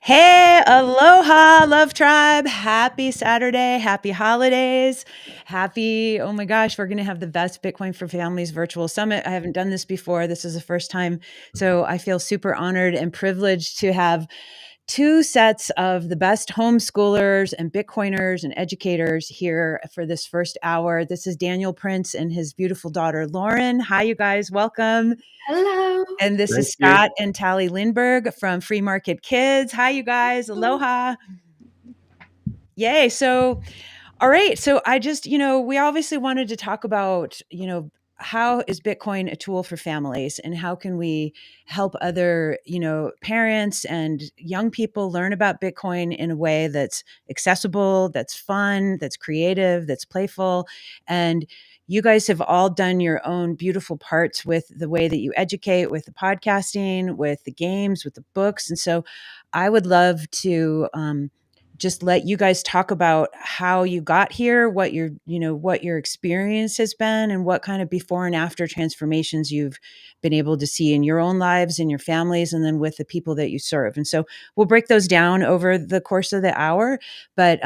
Hey, aloha, Love Tribe. Happy Saturday. Happy holidays. Happy, oh my gosh, we're going to have the best Bitcoin for Families virtual summit. I haven't done this before. This is the first time. So I feel super honored and privileged to have two sets of the best homeschoolers and Bitcoiners and educators here for this first hour. This is Daniel Prince and his beautiful daughter, Lauren. Hi, you guys. Welcome. Hello. And this Thank is you. Scott and Tally Lindberg from Free Market Kids. Hi, you guys. Aloha. Yay. So, all right. So I just, we obviously wanted to talk about, how is Bitcoin a tool for families and how can we help other, parents and young people learn about Bitcoin in a way that's accessible, that's fun, that's creative, that's playful. And you guys have all done your own beautiful parts with the way that you educate, with the podcasting, with the games, with the books. And so I would love to, just let you guys talk about how you got here, what your experience has been, and what kind of before and after transformations you've been able to see in your own lives, in your families, and then with the people that you serve. And so we'll break those down over the course of the hour. But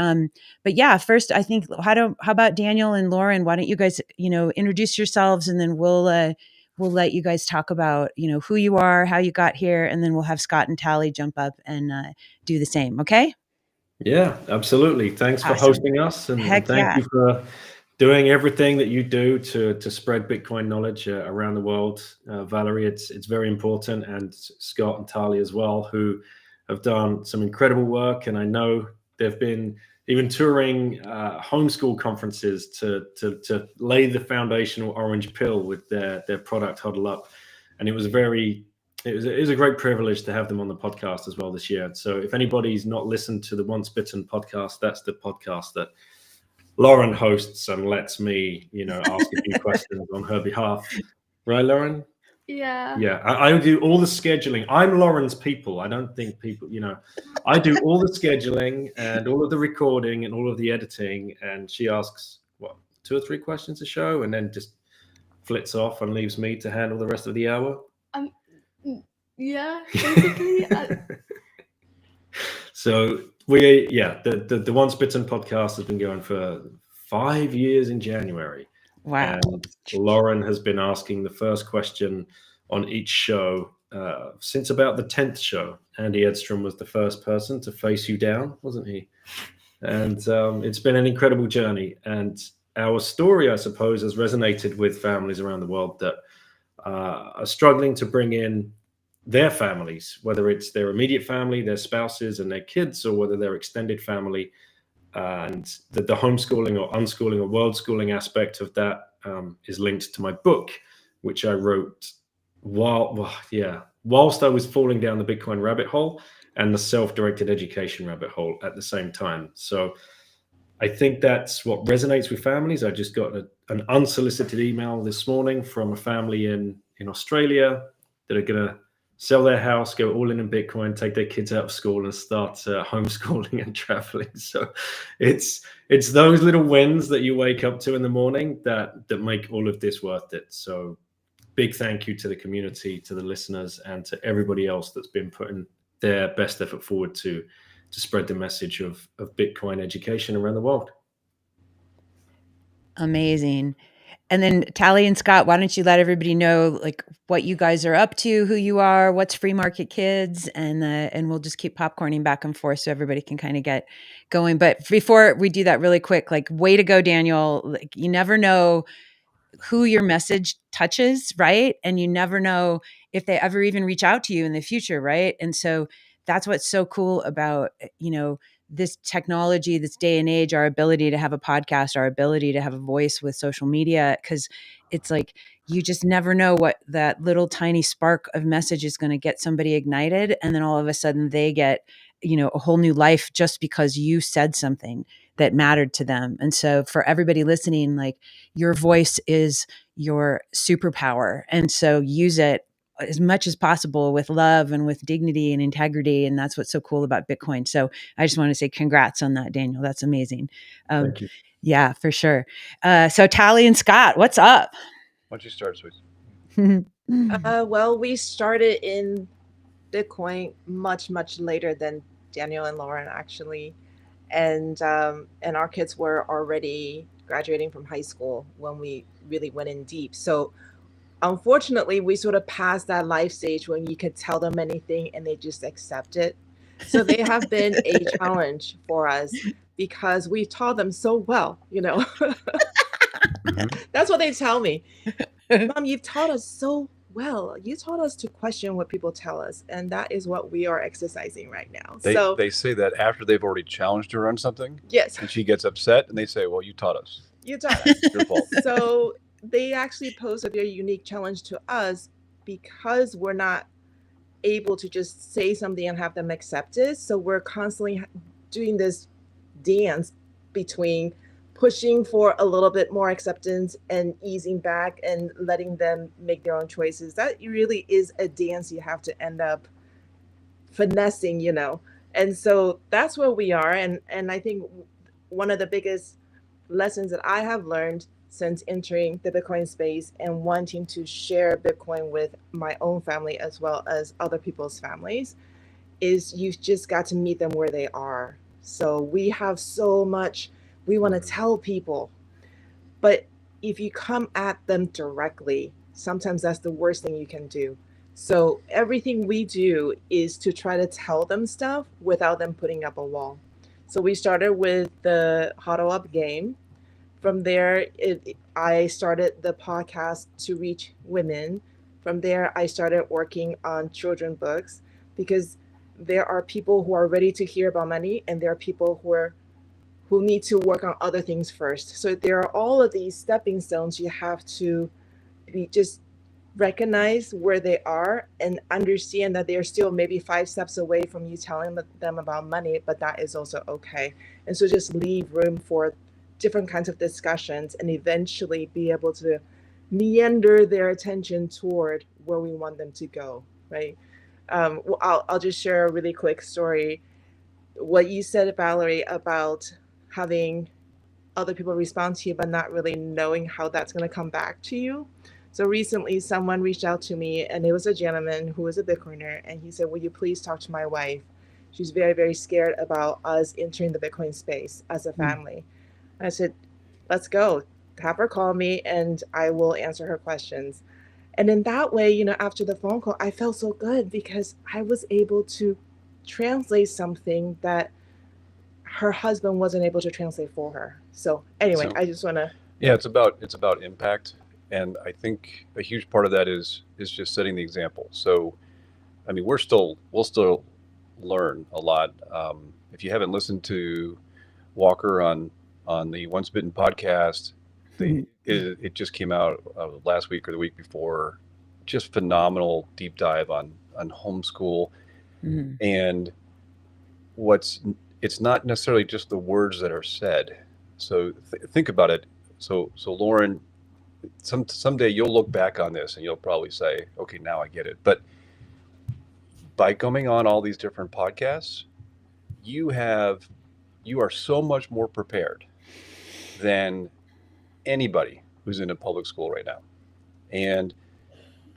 yeah, first I think how about Daniel and Lauren? Why don't you guys introduce yourselves, and then we'll let you guys talk about who you are, how you got here, and then we'll have Scott and Tally jump up and do the same. Okay. Yeah, absolutely. Thanks for Awesome. hosting us, and Heck thank yeah. you for doing everything that you do to spread Bitcoin knowledge around the world, Valerie. It's very important, and Scott and Tali as well, who have done some incredible work. And I know they've been even touring homeschool conferences to lay the foundational orange pill with their product Huddle Up, and it was a great privilege to have them on the podcast as well this year. So if anybody's not listened to the Once Bitten podcast, that's the podcast that Lauren hosts and lets me, ask a few questions on her behalf. Right, Lauren? Yeah. Yeah, I do all the scheduling. I'm Lauren's people. I don't think people, I do all the scheduling and all of the recording and all of the editing. And she asks, 2 or 3 questions a show, and then just flits off and leaves me to handle the rest of the hour. Yeah, basically. So the Once Bitten podcast has been going for 5 years in January. Wow. And Lauren has been asking the first question on each show since about the 10th show. Andy Edstrom was the first person to face you down, wasn't he? And it's been an incredible journey. And our story, I suppose, has resonated with families around the world that are struggling to bring in their families, whether it's their immediate family, their spouses and their kids, or whether their extended family. And the homeschooling or unschooling or world schooling aspect of that is linked to my book, which I wrote whilst I was falling down the Bitcoin rabbit hole and the self-directed education rabbit hole at the same time. So I think that's what resonates with families. I just got an unsolicited email this morning from a family in Australia that are going to sell their house, go all in Bitcoin, take their kids out of school, and start homeschooling and traveling. So it's those little wins that you wake up to in the morning that make all of this worth it. So big thank you to the community, to the listeners, and to everybody else that's been putting their best effort forward to spread the message of Bitcoin education around the world. Amazing. And then Tally and Scott, why don't you let everybody know like what you guys are up to, who you are, what's Free Market Kids, and we'll just keep popcorning back and forth so everybody can kind of get going. But before we do that really quick, like way to go, Daniel. Like you never know who your message touches, right? And you never know if they ever even reach out to you in the future, right? And so that's what's so cool about, this technology, this day and age, our ability to have a podcast, our ability to have a voice with social media, because it's like you just never know what that little tiny spark of message is going to get somebody ignited. And then all of a sudden they get, a whole new life just because you said something that mattered to them. And so for everybody listening, like your voice is your superpower. And so use it as much as possible with love and with dignity and integrity. And that's what's so cool about Bitcoin. So I just want to say congrats on that, Daniel. That's amazing. Thank you. Yeah, for sure. So Tally and Scott, what's up? Why don't you start, Sweet? Well, we started in Bitcoin much, much later than Daniel and Lauren actually, and our kids were already graduating from high school when we really went in deep. So unfortunately, we sort of passed that life stage when you could tell them anything and they just accept it. So they have been a challenge for us because we taught them so well, you know. That's what they tell me. Mom, you've taught us so well. You taught us to question what people tell us, and that is what we are exercising right now. So They say that after they've already challenged her on something, yes, and she gets upset, and they say, "Well, you taught us. you taught us. It's your fault." So they actually pose a very unique challenge to us because we're not able to just say something and have them accept it. So we're constantly doing this dance between pushing for a little bit more acceptance and easing back and letting them make their own choices. That really is a dance you have to end up finessing, you know. And so that's where we are. And I think one of the biggest lessons that I have learned since entering the Bitcoin space and wanting to share Bitcoin with my own family as well as other people's families is you've just got to meet them where they are. So we have so much we want to tell people, but if you come at them directly, sometimes that's the worst thing you can do. So everything we do is to try to tell them stuff without them putting up a wall. So we started with the Huddle Up game. From there, I started the podcast to reach women. From there, I started working on children books because there are people who are ready to hear about money, and there are people who need to work on other things first. So there are all of these stepping stones you have to be just recognize where they are and understand that they're still maybe 5 steps away from you telling them about money, but that is also okay. And so just leave room for different kinds of discussions and eventually be able to meander their attention toward where we want them to go, right? Well, I'll just share a really quick story. What you said, Valerie, about having other people respond to you, but not really knowing how that's going to come back to you. So recently, someone reached out to me, and it was a gentleman who was a Bitcoiner, and he said, "Will you please talk to my wife? She's very, very scared about us entering the Bitcoin space as a family." I said, "Let's go. Have her call me, and I will answer her questions." And in that way, you know, after the phone call, I felt so good because I was able to translate something that her husband wasn't able to translate for her. So anyway, So- I just want to. Yeah, it's about impact, and I think a huge part of that is just setting the example. So, I mean, we'll still learn a lot. If you haven't listened to Walker on the Once Bitten podcast, it just came out last week or the week before. Just phenomenal deep dive on homeschool, and it's not necessarily just the words that are said. So think about it. So Lauren, someday you'll look back on this and you'll probably say, okay, now I get it. But by coming on all these different podcasts, you are so much more prepared than anybody who's in a public school right now. And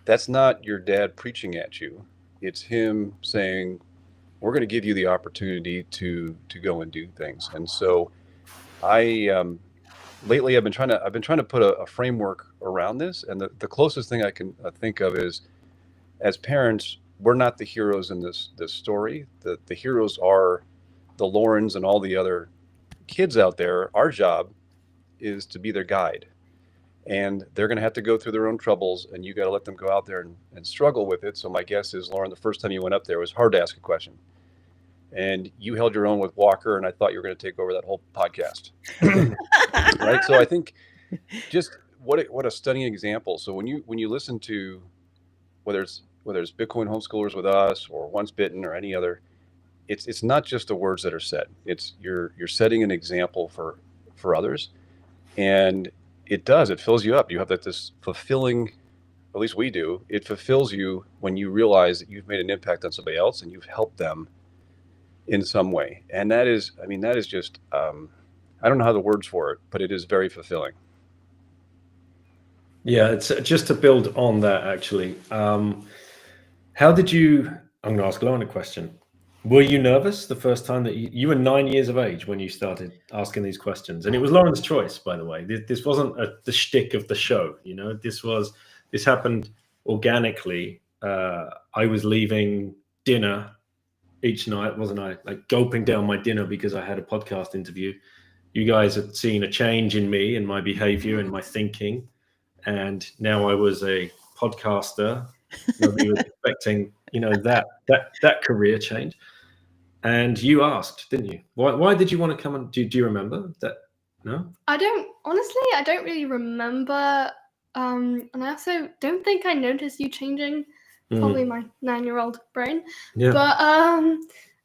that's not your dad preaching at you. It's him saying, we're going to give you the opportunity to go and do things. And so lately I've been trying to put a framework around this, and the closest thing I can think of is, as parents, we're not the heroes in this story. The heroes are the Laurens and all the other kids out there. Our job is to be their guide, and they're going to have to go through their own troubles, and you got to let them go out there and struggle with it. So my guess is, Lauren, the first time you went up there, it was hard to ask a question. And you held your own with Walker, and I thought you were going to take over that whole podcast. Right? So I think just what a stunning example. So when you listen to whether it's Bitcoin homeschoolers with us or Once Bitten or any other, it's not just the words that are said. It's you're setting an example for others, and it fills you up. You have this fulfilling, at least we do. It fulfills you when you realize that you've made an impact on somebody else and you've helped them in some way. And that is just, I don't know how the words for it, but it is very fulfilling. Yeah, it's just to build on that, actually. I'm going to ask Lauren a question. Were you nervous the first time that you were 9 years of age when you started asking these questions? And it was Lauren's choice, by the way. This wasn't the shtick of the show, you know. This happened organically. I was leaving dinner each night, wasn't I? Like gulping down my dinner because I had a podcast interview. You guys had seen a change in me, in my behavior, and my thinking, and now I was a podcaster. Nobody was expecting, you know, that career change. And you asked, didn't you? Why did you want to come and do you remember that? No? I don't really remember. And I also don't think I noticed you changing. Probably my 9-year-old brain. Yeah. But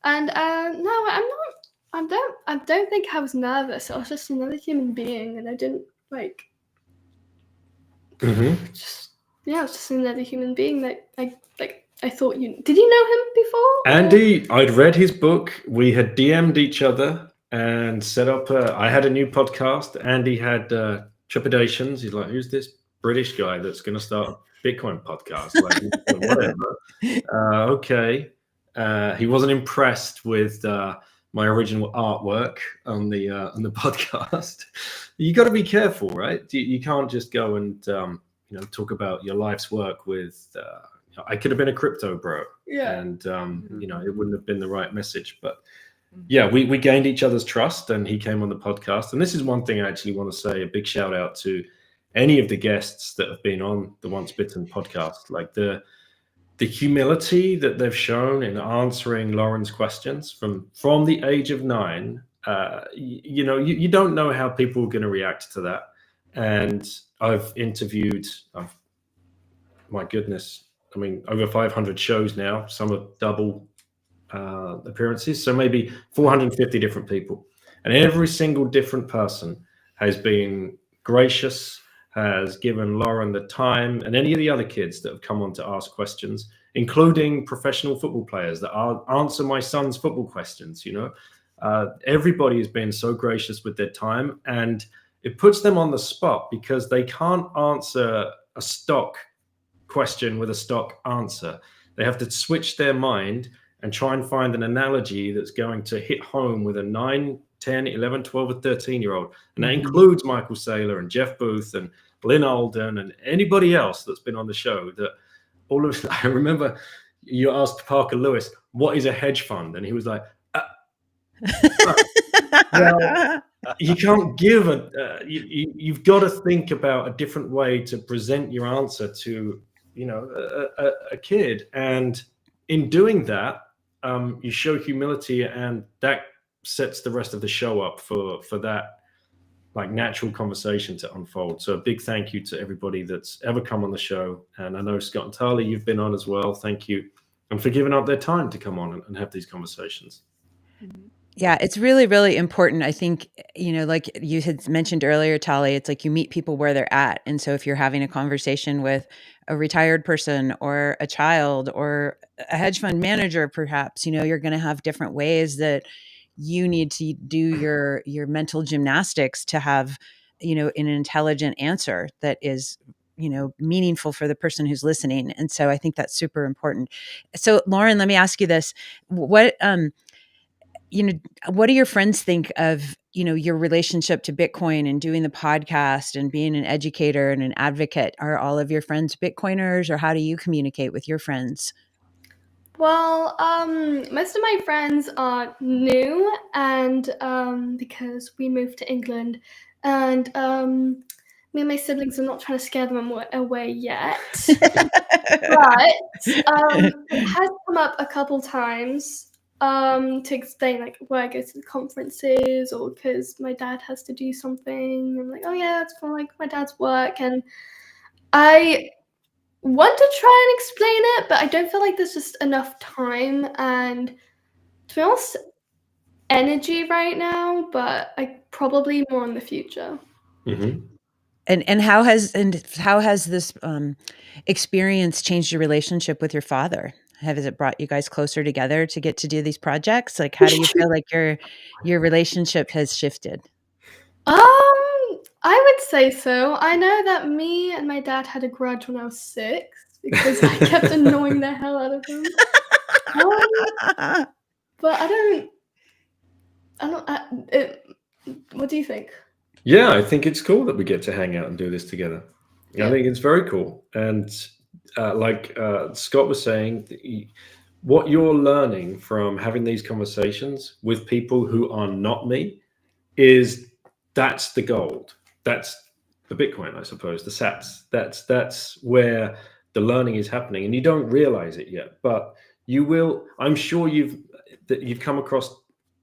and no, I don't think I was nervous. I was just another human being, and I didn't like. Mhm. I was just another human being that I thought you. Did you know him before? Andy, I'd read his book. We had DM'd each other and set up. I had a new podcast. Andy had trepidations. He's like, "Who's this British guy that's going to start a Bitcoin podcast?" Like, whatever. Okay. He wasn't impressed with my original artwork on the podcast. You got to be careful, right? You can't just go and talk about your life's work with. I could have been a crypto bro, and it wouldn't have been the right message. But yeah, we gained each other's trust, and he came on the podcast. And this is one thing I actually want to say: a big shout out to any of the guests that have been on the Once Bitten podcast, like the humility that they've shown in answering Lauren's questions from the age of 9. You don't know how people are going to react to that. And I've interviewed, my goodness, I mean, over 500 shows now. Some are double appearances, so maybe 450 different people. And every single different person has been gracious, has given Lauren the time, and any of the other kids that have come on to ask questions, including professional football players that answer my son's football questions. Everybody has been so gracious with their time, and it puts them on the spot because they can't answer a stock question with a stock answer. They have to switch their mind and try and find an analogy that's going to hit home with a 9, 10, 11, 12, or 13-year-old. And that includes Michael Saylor and Jeff Booth and Lynn Alden and anybody else that's been on the show. That I remember you asked Parker Lewis, what is a hedge fund? And he was like, well, you can't give you've got to think about a different way to present your answer to, a kid. And in doing that, you show humility, and that sets the rest of the show up for that like natural conversation to unfold. So a big thank you to everybody that's ever come on the show. And I know Scott and Tali, you've been on as well. Thank you. And for giving up their time to come on and have these conversations. Yeah, it's really, really important. I think, like you had mentioned earlier, Tali, it's like you meet people where they're at. And so if you're having a conversation with a retired person or a child or a hedge fund manager, perhaps, you're going to have different ways that you need to do your mental gymnastics to have, an intelligent answer that is, meaningful for the person who's listening. And so I think that's super important. So Lauren, let me ask you this. What do your friends think of, your relationship to Bitcoin and doing the podcast and being an educator and an advocate? Are all of your friends Bitcoiners, or how do you communicate with your friends? Well, most of my friends are new, and because we moved to England, and me and my siblings are not trying to scare them away yet. But it has come up a couple times to explain like where I go to the conferences, or because my dad has to do something. I'm like, oh yeah, it's for like my dad's work, and I want to try and explain it, but I don't feel like there's just enough time and, to be honest, energy right now. But I probably more in the future. Mm-hmm. And how has this experience changed your relationship with your father? Has it brought you guys closer together to get to do these projects? Like, how do you feel like your relationship has shifted? I would say so. I know that me and my dad had a grudge when I was 6 because I kept annoying the hell out of him. But I don't. What do you think? Yeah, I think it's cool that we get to hang out and do this together. I Yeah. think it's very cool. And like Scott was saying, what you're learning from having these conversations with people who are not me is that's the gold. That's the Bitcoin, I suppose, the sats. That's where the learning is happening, and you don't realize it yet, but you will. I'm sure you've come across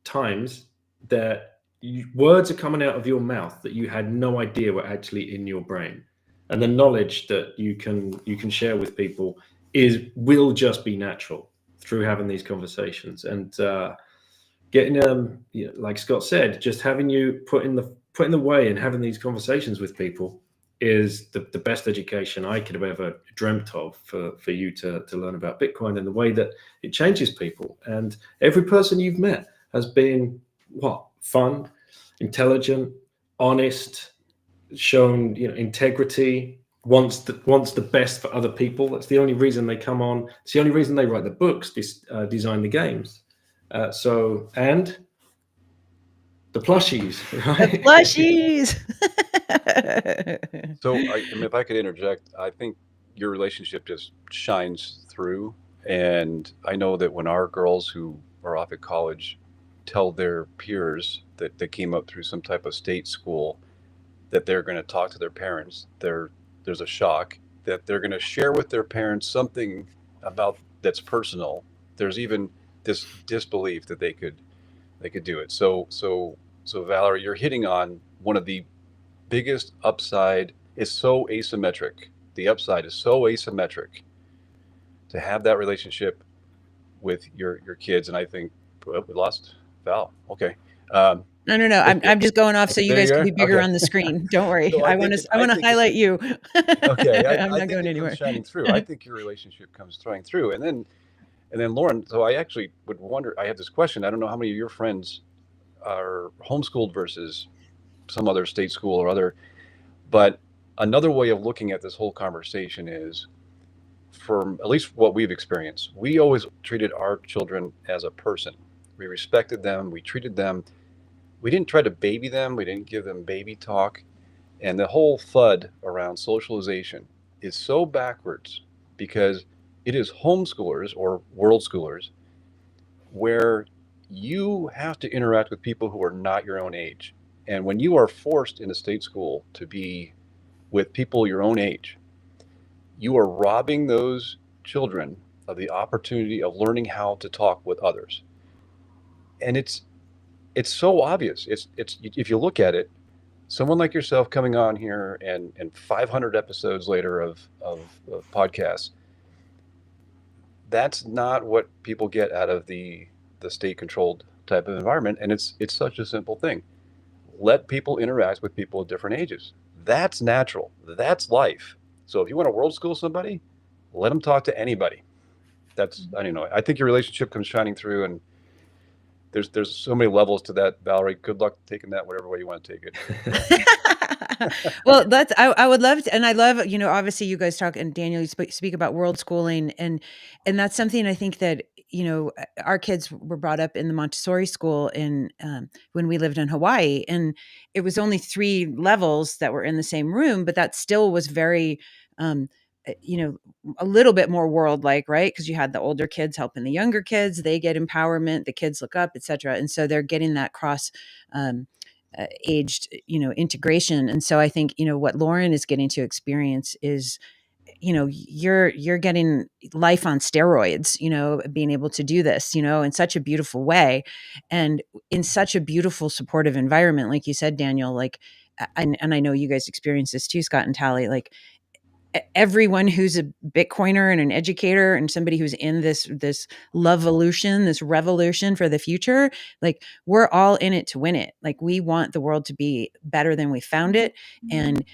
times that words are coming out of your mouth that you had no idea were actually in your brain, and the knowledge that you can share with people will just be natural through having these conversations. And getting like Scott said, just having you put in the way and having these conversations with people is the best education I could have ever dreamt of for you to learn about Bitcoin and the way that it changes people. And every person you've met has been fun, intelligent, honest, shown integrity, wants the best for other people. That's the only reason they come on. It's the only reason they write the books, design the games. And the plushies, right? The plushies. So, I mean, if I could interject, I think your relationship just shines through. And I know that when our girls who are off at college tell their peers that they came up through some type of state school, that they're going to talk to their parents, there's a shock that they're going to share with their parents something about that's personal. There's even this disbelief that they could do it. So Valerie, you're hitting on one of the biggest upside. Is so asymmetric. The upside is so asymmetric to have that relationship with your kids. And I think we lost Val. Okay. No. I'm just going off so you There guys you can are. be bigger Okay. on the screen. Don't worry. So I want to highlight you. Okay. I'm I not think going it anywhere. comes shining through. I think your relationship comes shining through. And then Lauren, so I actually would wonder, I have this question. I don't know how many of your friends are homeschooled versus some other state school or other, but another way of looking at this whole conversation is, from at least what we've experienced, we always treated our children as a person. We respected them, we treated them, we didn't try to baby them, we didn't give them baby talk. And the whole FUD around socialization is so backwards because it is homeschoolers or world schoolers where you have to interact with people who are not your own age. And when you are forced in a state school to be with people your own age, you are robbing those children of the opportunity of learning how to talk with others. And it's so obvious. It's if you look at it, someone like yourself coming on here and 500 episodes later of podcasts, that's not what people get out of the state controlled type of environment. And it's such a simple thing. Let people interact with people at different ages. That's natural. That's life. So if you want to world school somebody, let them talk to anybody. That's, I don't know. I think your relationship comes shining through, and there's so many levels to that, Valerie. Good luck taking that whatever way you want to take it. Well, I would love to, and I love, obviously you guys talk, and Daniel, you speak about world schooling, and that's something I think that, our kids were brought up in the Montessori school when we lived in Hawaii, and it was only 3 levels that were in the same room, but that still was very, a little bit more world-like, right? Because you had the older kids helping the younger kids, they get empowerment, the kids look up, etc. And so they're getting that cross aged, integration. And so I think, what Lauren is getting to experience is, you're getting life on steroids, being able to do this, in such a beautiful way and in such a beautiful supportive environment. Like you said, Daniel, like, and I know you guys experience this too, Scott and Tally, like, everyone who's a Bitcoiner and an educator and somebody who's in this love-volution, this revolution for the future, like, we're all in it to win it. Like, we want the world to be better than we found it. And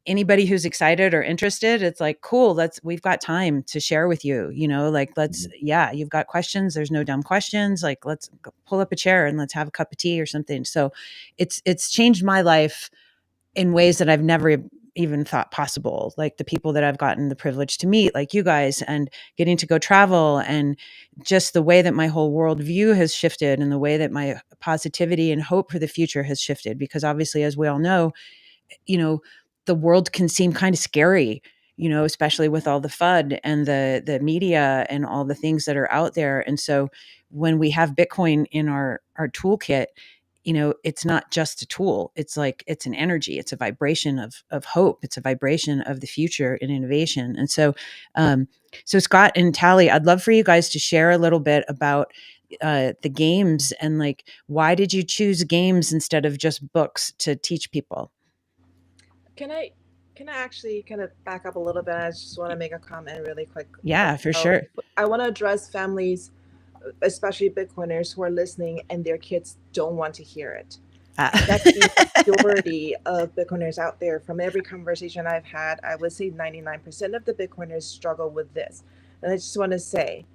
anybody who's excited or interested, it's like, cool, we've got time to share with you, like, you've got questions. There's no dumb questions. Like, let's pull up a chair and let's have a cup of tea or something. So it's changed my life in ways that I've never even thought possible. Like the people that I've gotten the privilege to meet, like you guys, and getting to go travel, and just the way that my whole worldview has shifted, and the way that my positivity and hope for the future has shifted. Because obviously, as we all know, the world can seem kind of scary, especially with all the FUD and the media and all the things that are out there. And so when we have Bitcoin in our toolkit, it's not just a tool. It's like, it's an energy, it's a vibration of hope. It's a vibration of the future and innovation. And so, so Scott and Tally, I'd love for you guys to share a little bit about the games, and like, why did you choose games instead of just books to teach people? Can I actually kind of back up a little bit? I just want to make a comment really quick. Yeah, for sure. I want to address families, especially Bitcoiners who are listening and their kids don't want to hear it. That's the majority of Bitcoiners out there. From every conversation I've had, I would say 99% of the Bitcoiners struggle with this. And I just want to say,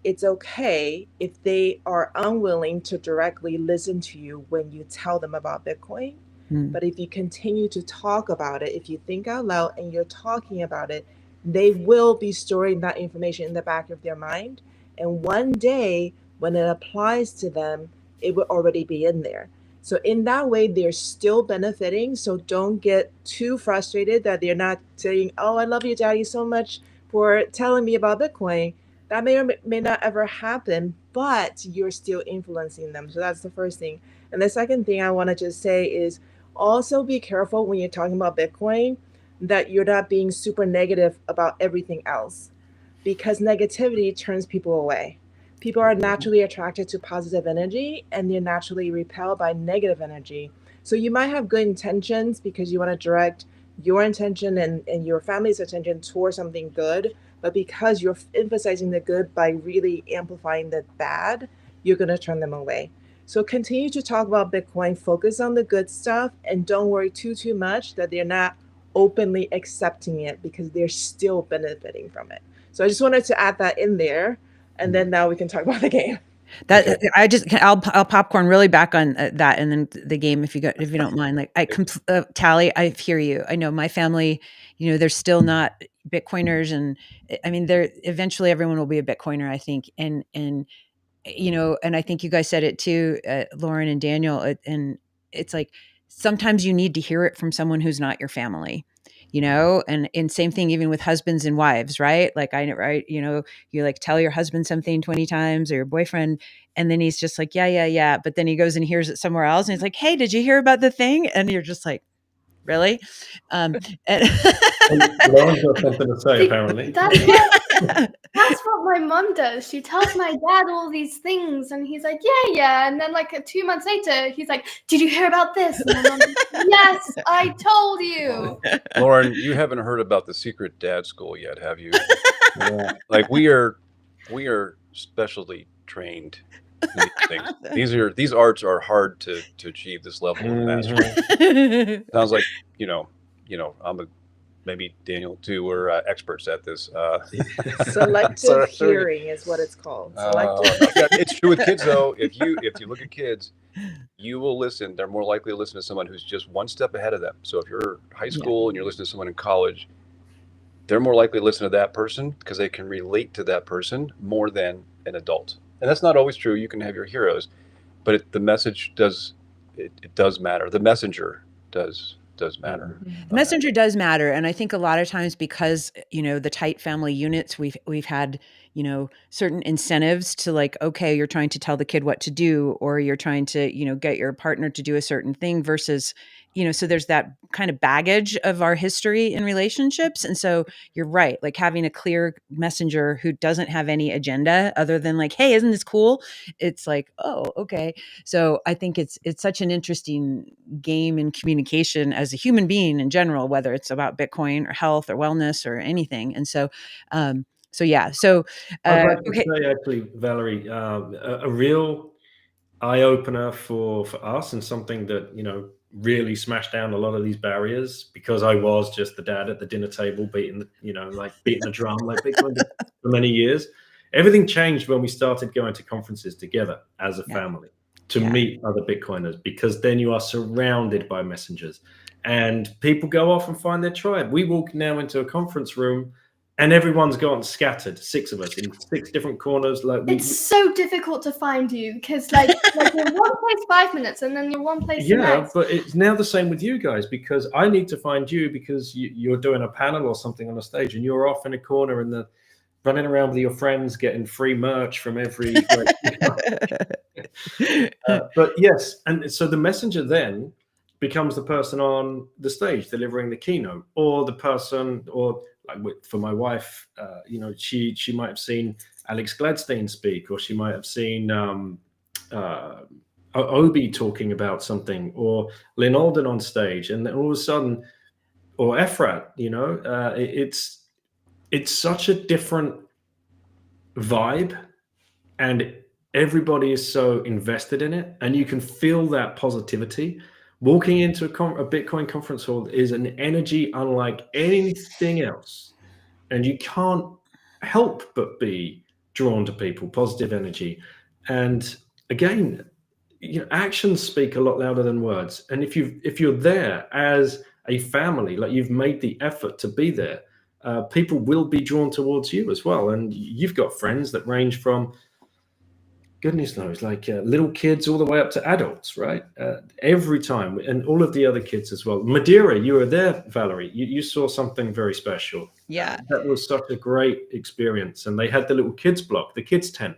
it's okay if they are unwilling to directly listen to you when you tell them about Bitcoin. But if you continue to talk about it, if you think out loud and you're talking about it, they will be storing that information in the back of their mind. And one day when it applies to them, it will already be in there. So in that way, they're still benefiting. So don't get too frustrated that they're not saying, oh, I love you, Daddy, so much for telling me about Bitcoin. That may or may not ever happen, but you're still influencing them. So that's the first thing. And the second thing I want to just say is, also be careful when you're talking about Bitcoin that you're not being super negative about everything else, because negativity turns people away. People are naturally attracted to positive energy and they're naturally repelled by negative energy. So you might have good intentions because you want to direct your intention and your family's attention towards something good, but because you're emphasizing the good by really amplifying the bad, you're going to turn them away. So continue to talk about Bitcoin, focus on the good stuff, and don't worry too much that they're not openly accepting it, because they're still benefiting from it. So I just wanted to add that in there, and then now we can talk about the game. That okay. I'll popcorn really back on that, and then the game, if you don't mind. Like Tally, I hear you. I know my family, they're still not Bitcoiners, and I mean, they're eventually everyone will be a Bitcoiner, I think, and and I think you guys said it too, Lauren and Daniel, and it's like sometimes you need to hear it from someone who's not your family, and same thing even with husbands and wives, right? Like you like tell your husband something 20 times, or your boyfriend, and then he's just like, yeah. But then he goes and hears it somewhere else, and he's like, hey, did you hear about the thing? And you're just like, really? Lauren's got something to say, apparently. That's what my mom does. She tells my dad all these things, and he's like, yeah. And then, like 2 months later, he's like, did you hear about this? And my mom's like, yes, I told you. Lauren, you haven't heard about the secret dad school yet, have you? Yeah. Like we are specially trained in these things. These arts are hard to achieve this level of mastery. Sounds like maybe Daniel too, we're experts at this. Selective hearing is what it's called. It's true with kids though. If you look at kids, you will listen. They're more likely to listen to someone who's just one step ahead of them. So if you're high school and you're listening to someone in college, they're more likely to listen to that person because they can relate to that person more than an adult. And that's not always true. You can have your heroes, but the message does matter. The messenger does matter. The messenger does matter. And I think a lot of times, because, the tight family units, we've had, certain incentives to like, okay, you're trying to tell the kid what to do, or you're trying to, get your partner to do a certain thing versus, so there's that kind of baggage of our history in relationships. And so you're right, like having a clear messenger who doesn't have any agenda other than like, hey, isn't this cool? It's like, oh, okay. So I think it's such an interesting game in communication as a human being in general, whether it's about Bitcoin or health or wellness or anything. And so, yeah. So I'd like to say, actually, Valerie, a real eye opener for us, and something that really smashed down a lot of these barriers, because I was just the dad at the dinner table beating the drum like Bitcoin did for many years. Everything changed when we started going to conferences together as a family to meet other Bitcoiners, because then you are surrounded by messengers. and people go off and find their tribe. We walk now into a conference room, and everyone's gone scattered. 6 of us in 6 different corners. Like It's so difficult to find you because like you're in one place 5 minutes and then you're one place the yeah, next. but it's now the same with you guys, because I need to find you because you're doing a panel or something on a stage, and you're off in a corner in the running around with your friends getting free merch from every. But yes, and so the messenger then becomes the person on the stage delivering the keynote, or the person, or like for my wife, she might have seen Alex Gladstein speak, or she might have seen Obi talking about something, or Lynn Alden on stage, and then all of a sudden, or Efrat, it's such a different vibe, and everybody is so invested in it, and you can feel that positivity. Walking into a Bitcoin conference hall is an energy unlike anything else, and you can't help but be drawn to people, positive energy. And again, actions speak a lot louder than words. And if you're there as a family, like you've made the effort to be there, people will be drawn towards you as well. And you've got friends that range from, goodness knows, like little kids all the way up to adults, right? Every time, and all of the other kids as well. Madeira, you were there, Valerie. You saw something very special. Yeah. That was such a great experience. And they had the little kids block, the kids tent,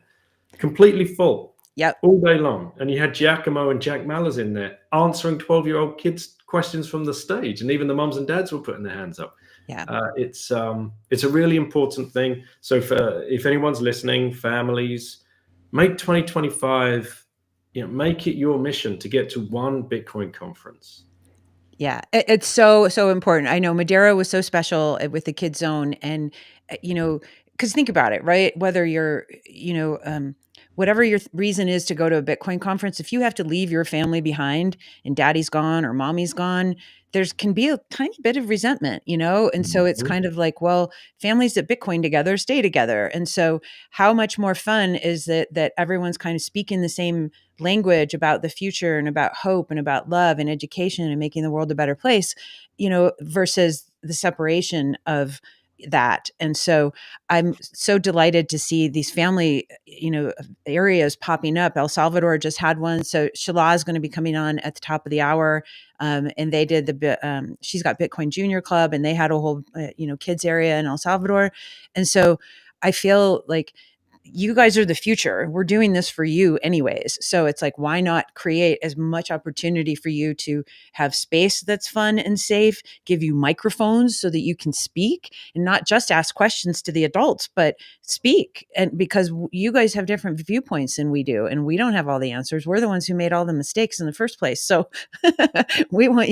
completely full. Yep. All day long. And you had Giacomo and Jack Mallers in there answering 12-year-old kids questions from the stage. And even the mums and dads were putting their hands up. Yeah. It's a really important thing. So if anyone's listening, families, make 2025, make it your mission to get to one Bitcoin conference. Yeah, it's so important. I know Madeira was so special with the Kids Zone, and because think about it, right? Whether you're, whatever your reason is to go to a Bitcoin conference, if you have to leave your family behind and daddy's gone or mommy's gone, there's can be a tiny bit of resentment, and so it's kind of like, well, families that Bitcoin together stay together. And so how much more fun is that everyone's kind of speaking the same language about the future and about hope and about love and education and making the world a better place, versus the separation of that. And so I'm so delighted to see these family, areas popping up. El Salvador just had one. So Shala is going to be coming on at the top of the hour. And they did she's got Bitcoin Junior Club, and they had a whole, kids area in El Salvador. And so I feel like you guys are the future. We're doing this for you anyways. So it's like, why not create as much opportunity for you to have space that's fun and safe, give you microphones so that you can speak and not just ask questions to the adults, but speak. And because you guys have different viewpoints than we do, and we don't have all the answers. We're the ones who made all the mistakes in the first place. So we want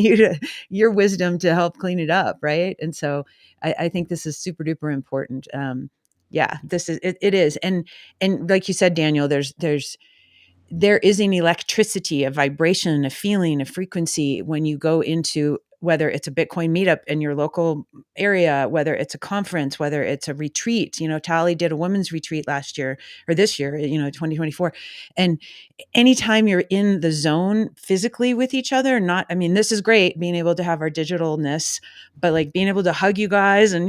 your wisdom to help clean it up. Right. And so I think this is super duper important. Yeah, this is it is. And like you said, Daniel, there is an electricity, a vibration, a feeling, a frequency when you go into, whether it's a Bitcoin meetup in your local area, whether it's a conference, whether it's a retreat. Tali did a women's retreat last year or this year, 2024. And anytime you're in the zone physically with each other, this is great being able to have our digitalness, but like being able to hug you guys and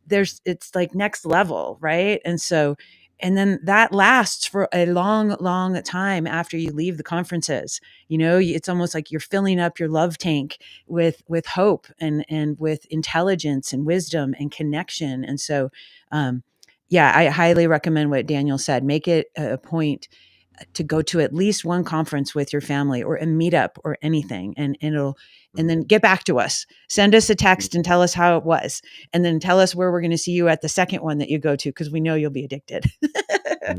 it's like next level, right? And so, and then that lasts for a long, long time after you leave the conferences. It's almost like you're filling up your love tank with hope and with intelligence and wisdom and connection. And so, I highly recommend what Daniel said. Make it a point to go to at least one conference with your family or a meetup or anything, and then get back to us. Send us a text and tell us how it was, and then tell us where we're going to see you at the second one that you go to, because we know you'll be addicted. All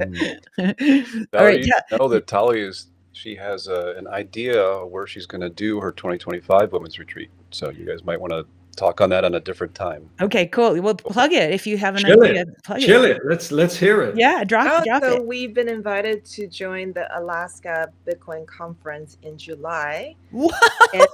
right. You know that Tali she has an idea where she's going to do her 2025 women's retreat. So you guys might want to talk on that on a different time. Okay, cool. Well, plug it if you have an idea. Chill it. Let's hear it. Yeah, drop it. We've been invited to join the Alaska Bitcoin Conference in July. Whoa. And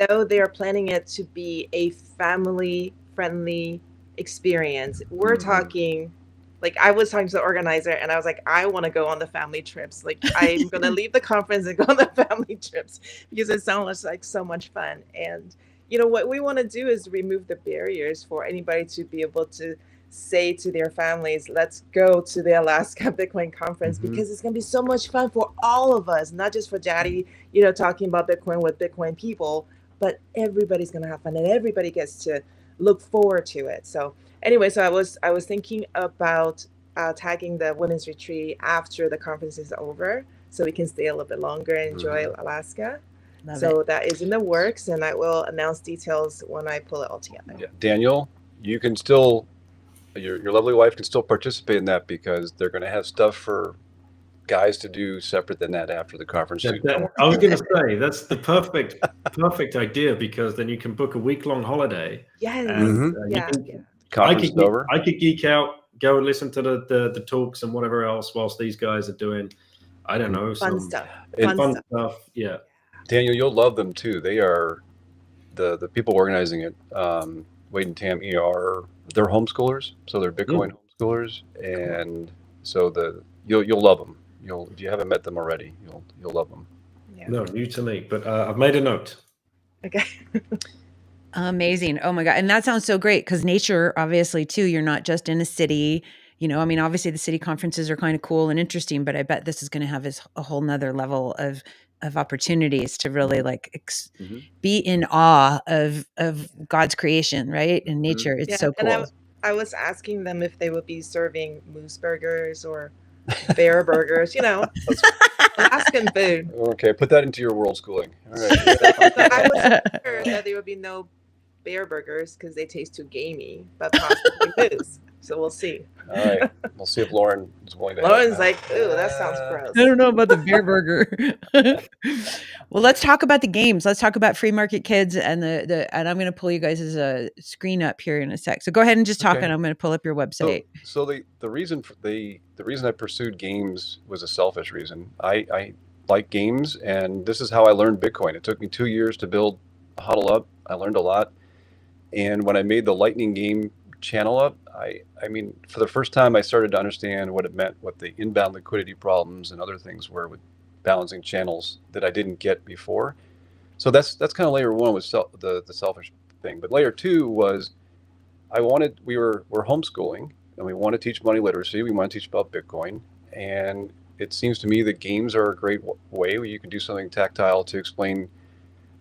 so they're planning it to be a family-friendly experience. We're talking like I was talking to the organizer and I was like, I want to go on the family trips. Like I'm gonna leave the conference and go on the family trips because it sounds like so much fun. And what we want to do is remove the barriers for anybody to be able to say to their families, let's go to the Alaska Bitcoin conference because it's gonna be so much fun for all of us, not just for Daddy, talking about Bitcoin with Bitcoin people, but everybody's gonna have fun and everybody gets to look forward to it. So anyway, so I was thinking about tagging the women's retreat after the conference is over, so we can stay a little bit longer and enjoy Alaska. Love So it. that is in the works, and I will announce details when I pull it all together. Yeah. Daniel, you can still, your lovely wife can still participate in that because they're going to have stuff for guys to do separate than that after the conference. I was going to say that's the perfect idea, because then you can book a week-long holiday. Yes. And Yeah. Conference is over. I could geek out, go and listen to the talks and whatever else whilst these guys are doing, I don't know, Fun some stuff. fun stuff. Yeah. Daniel, you'll love them too. They are the people organizing it. Wade and Tam they're homeschoolers, so they're Bitcoin homeschoolers, and so you'll love them. If you haven't met them already, you'll love them. Yeah. No, new to me, but I've made a note. Okay. Amazing. Oh my God. And that sounds so great, because nature, obviously, too, you're not just in a city. I mean, obviously the city conferences are kind of cool and interesting, but I bet this is going to have a whole nother level of opportunities to really be in awe of God's creation, right? And nature. It's so cool. And I was asking them if they would be serving moose burgers or bear burgers, Alaskan food. Okay, put that into your world schooling. All right. I was sure that there would be no bear burgers because they taste too gamey, but possibly moose. So we'll see. All right, we'll see if Lauren is willing to. Lauren's like, ooh, that sounds gross. I don't know about the bear burger. Well, let's talk about the games. Let's talk about Free Market Kids and and I'm going to pull you guys' screen up here in a sec. So go ahead and just talk, and I'm going to pull up your website. So the reason I pursued games was a selfish reason. I like games, and this is how I learned Bitcoin. It took me 2 years to build Huddle Up. I learned a lot, and when I made the Lightning game channel up, I mean, for the first time, I started to understand what it meant, what the inbound liquidity problems and other things were with balancing channels that I didn't get before. So that's kind of layer one, was the selfish thing. But layer two was we're homeschooling, and we want to teach money literacy. We want to teach about Bitcoin, and it seems to me that games are a great way where you can do something tactile to explain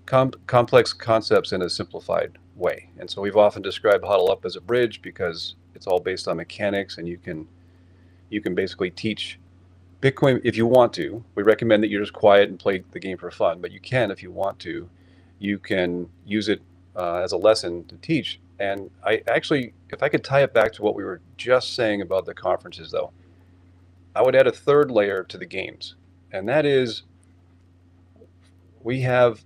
complex concepts in a simplified way. And so we've often described Huddle Up as a bridge because it's all based on mechanics, and you can basically teach Bitcoin if you want to. We recommend that you're just quiet and play the game for fun, but you can, if you want to, you can use it as a lesson to teach. And I actually, if I could tie it back to what we were just saying about the conferences, though, I would add a third layer to the games, and that is we have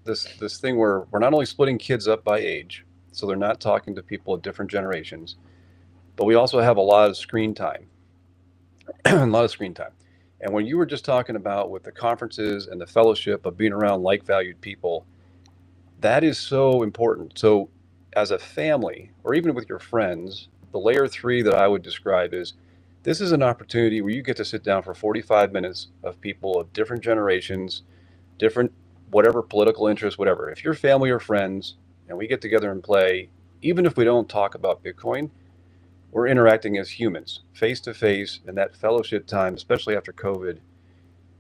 this thing where we're not only splitting kids up by age, so they're not talking to people of different generations, but we also have a lot of screen time. And when you were just talking about with the conferences and the fellowship of being around like-valued people, that is so important. So as a family, or even with your friends, the layer 3 that I would describe is, this is an opportunity where you get to sit down for 45 minutes of people of different generations, different whatever political interests, whatever. If you're family or friends and we get together and play, even if we don't talk about Bitcoin, we're interacting as humans, face to face, and that fellowship time, especially after COVID,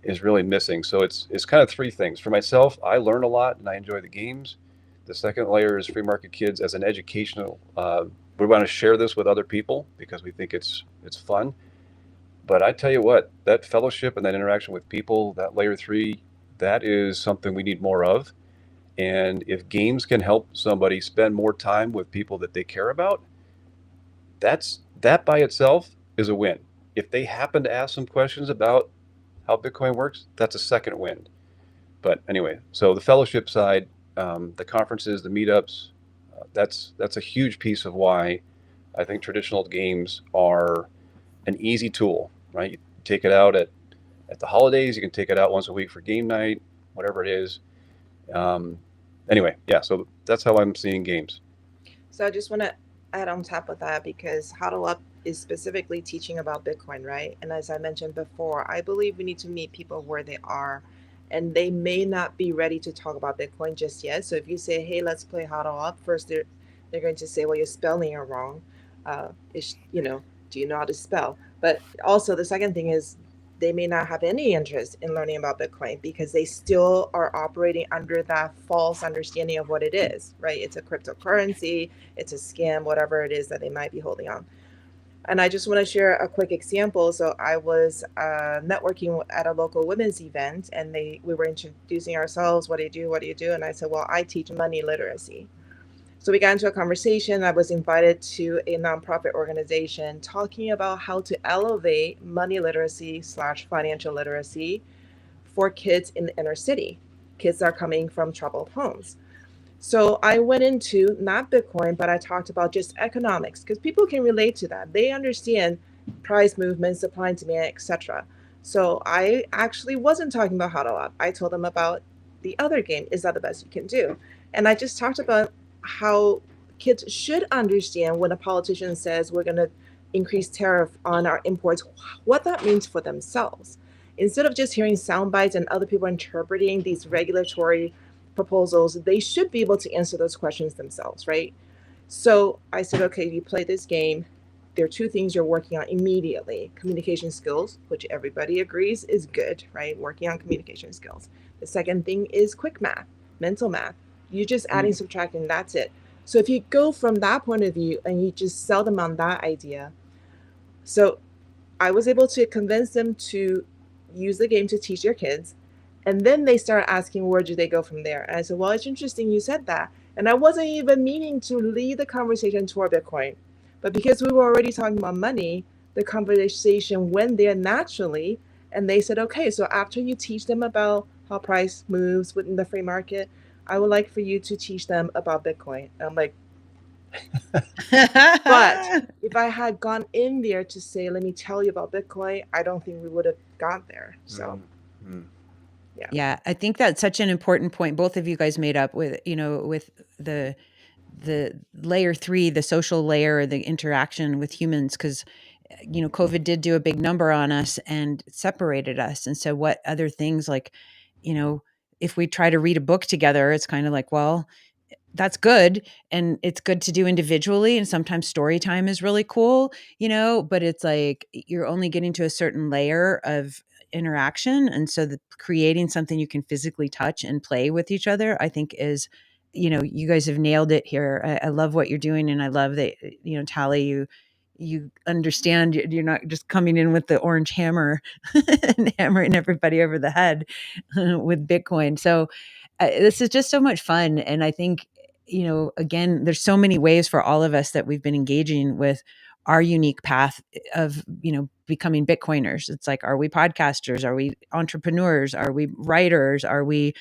is really missing. So it's kind of three things. For myself, I learn a lot and I enjoy the games. The second layer is Free Market Kids as an educational. We want to share this with other people because we think it's fun. But I tell you what, that fellowship and that interaction with people, that layer 3, that is something we need more of. And if games can help somebody spend more time with people that they care about, that by itself is a win. If they happen to ask some questions about how Bitcoin works, that's a second win. But anyway, so the fellowship side, the conferences, the meetups, that's a huge piece of why I think traditional games are an easy tool, right? You take it out at the holidays, you can take it out once a week for game night, whatever it is. Anyway, yeah, so that's how I'm seeing games. So I just want to add on top of that, because Huddle Up is specifically teaching about Bitcoin, right? And as I mentioned before, I believe we need to meet people where they are, and they may not be ready to talk about Bitcoin just yet. So if you say, "Hey, let's play Huddle Up," first they're going to say, "Well, you're spelling it wrong. Do you know how to spell?" But also the second thing is they may not have any interest in learning about Bitcoin because they still are operating under that false understanding of what it is, right? It's a cryptocurrency, it's a scam, whatever it is that they might be holding on. And I just want to share a quick example. So I was networking at a local women's event, and we were introducing ourselves. What do you do? What do you do? And I said, well, I teach money literacy. So we got into a conversation. I was invited to a nonprofit organization talking about how to elevate money literacy / financial literacy for kids in the inner city, kids that are coming from troubled homes. So I went into not Bitcoin, but I talked about just economics because people can relate to that. They understand price movement, supply and demand, etc. So I actually wasn't talking about how to up. I told them about the other game. Is that the best you can do? And I just talked about how kids should understand when a politician says we're going to increase tariff on our imports, what that means for themselves. Instead of just hearing sound bites and other people interpreting these regulatory proposals, they should be able to answer those questions themselves, right? So I said, okay, you play this game. There are two things you're working on immediately: communication skills, which everybody agrees is good, right? Working on communication skills. The second thing is quick math, mental math. You're just adding, subtracting, that's it. So if you go from that point of view and you just sell them on that idea, so I was able to convince them to use the game to teach their kids. And then they start asking, where do they go from there? And I said, well, it's interesting you said that. And I wasn't even meaning to lead the conversation toward Bitcoin. But because we were already talking about money, the conversation went there naturally. And they said, okay, so after you teach them about how price moves within the free market, I would like for you to teach them about Bitcoin. And I'm like, but if I had gone in there to say, let me tell you about Bitcoin, I don't think we would have got there. So, yeah, I think that's such an important point both of you guys made up with, with the layer 3, the social layer, the interaction with humans, because COVID did do a big number on us and separated us. And so what other things, like, if we try to read a book together, it's kind of like, well, that's good. And it's good to do individually. And sometimes story time is really cool, but it's like you're only getting to a certain layer of interaction. And so creating something you can physically touch and play with each other, I think is, you guys have nailed it here. I love what you're doing. And I love that, Tally, you understand you're not just coming in with the orange hammer and hammering everybody over the head with Bitcoin. So this is just so much fun. And I think, again, there's so many ways for all of us that we've been engaging with our unique path of, becoming Bitcoiners. It's like, are we podcasters? Are we entrepreneurs? Are we writers? Are we,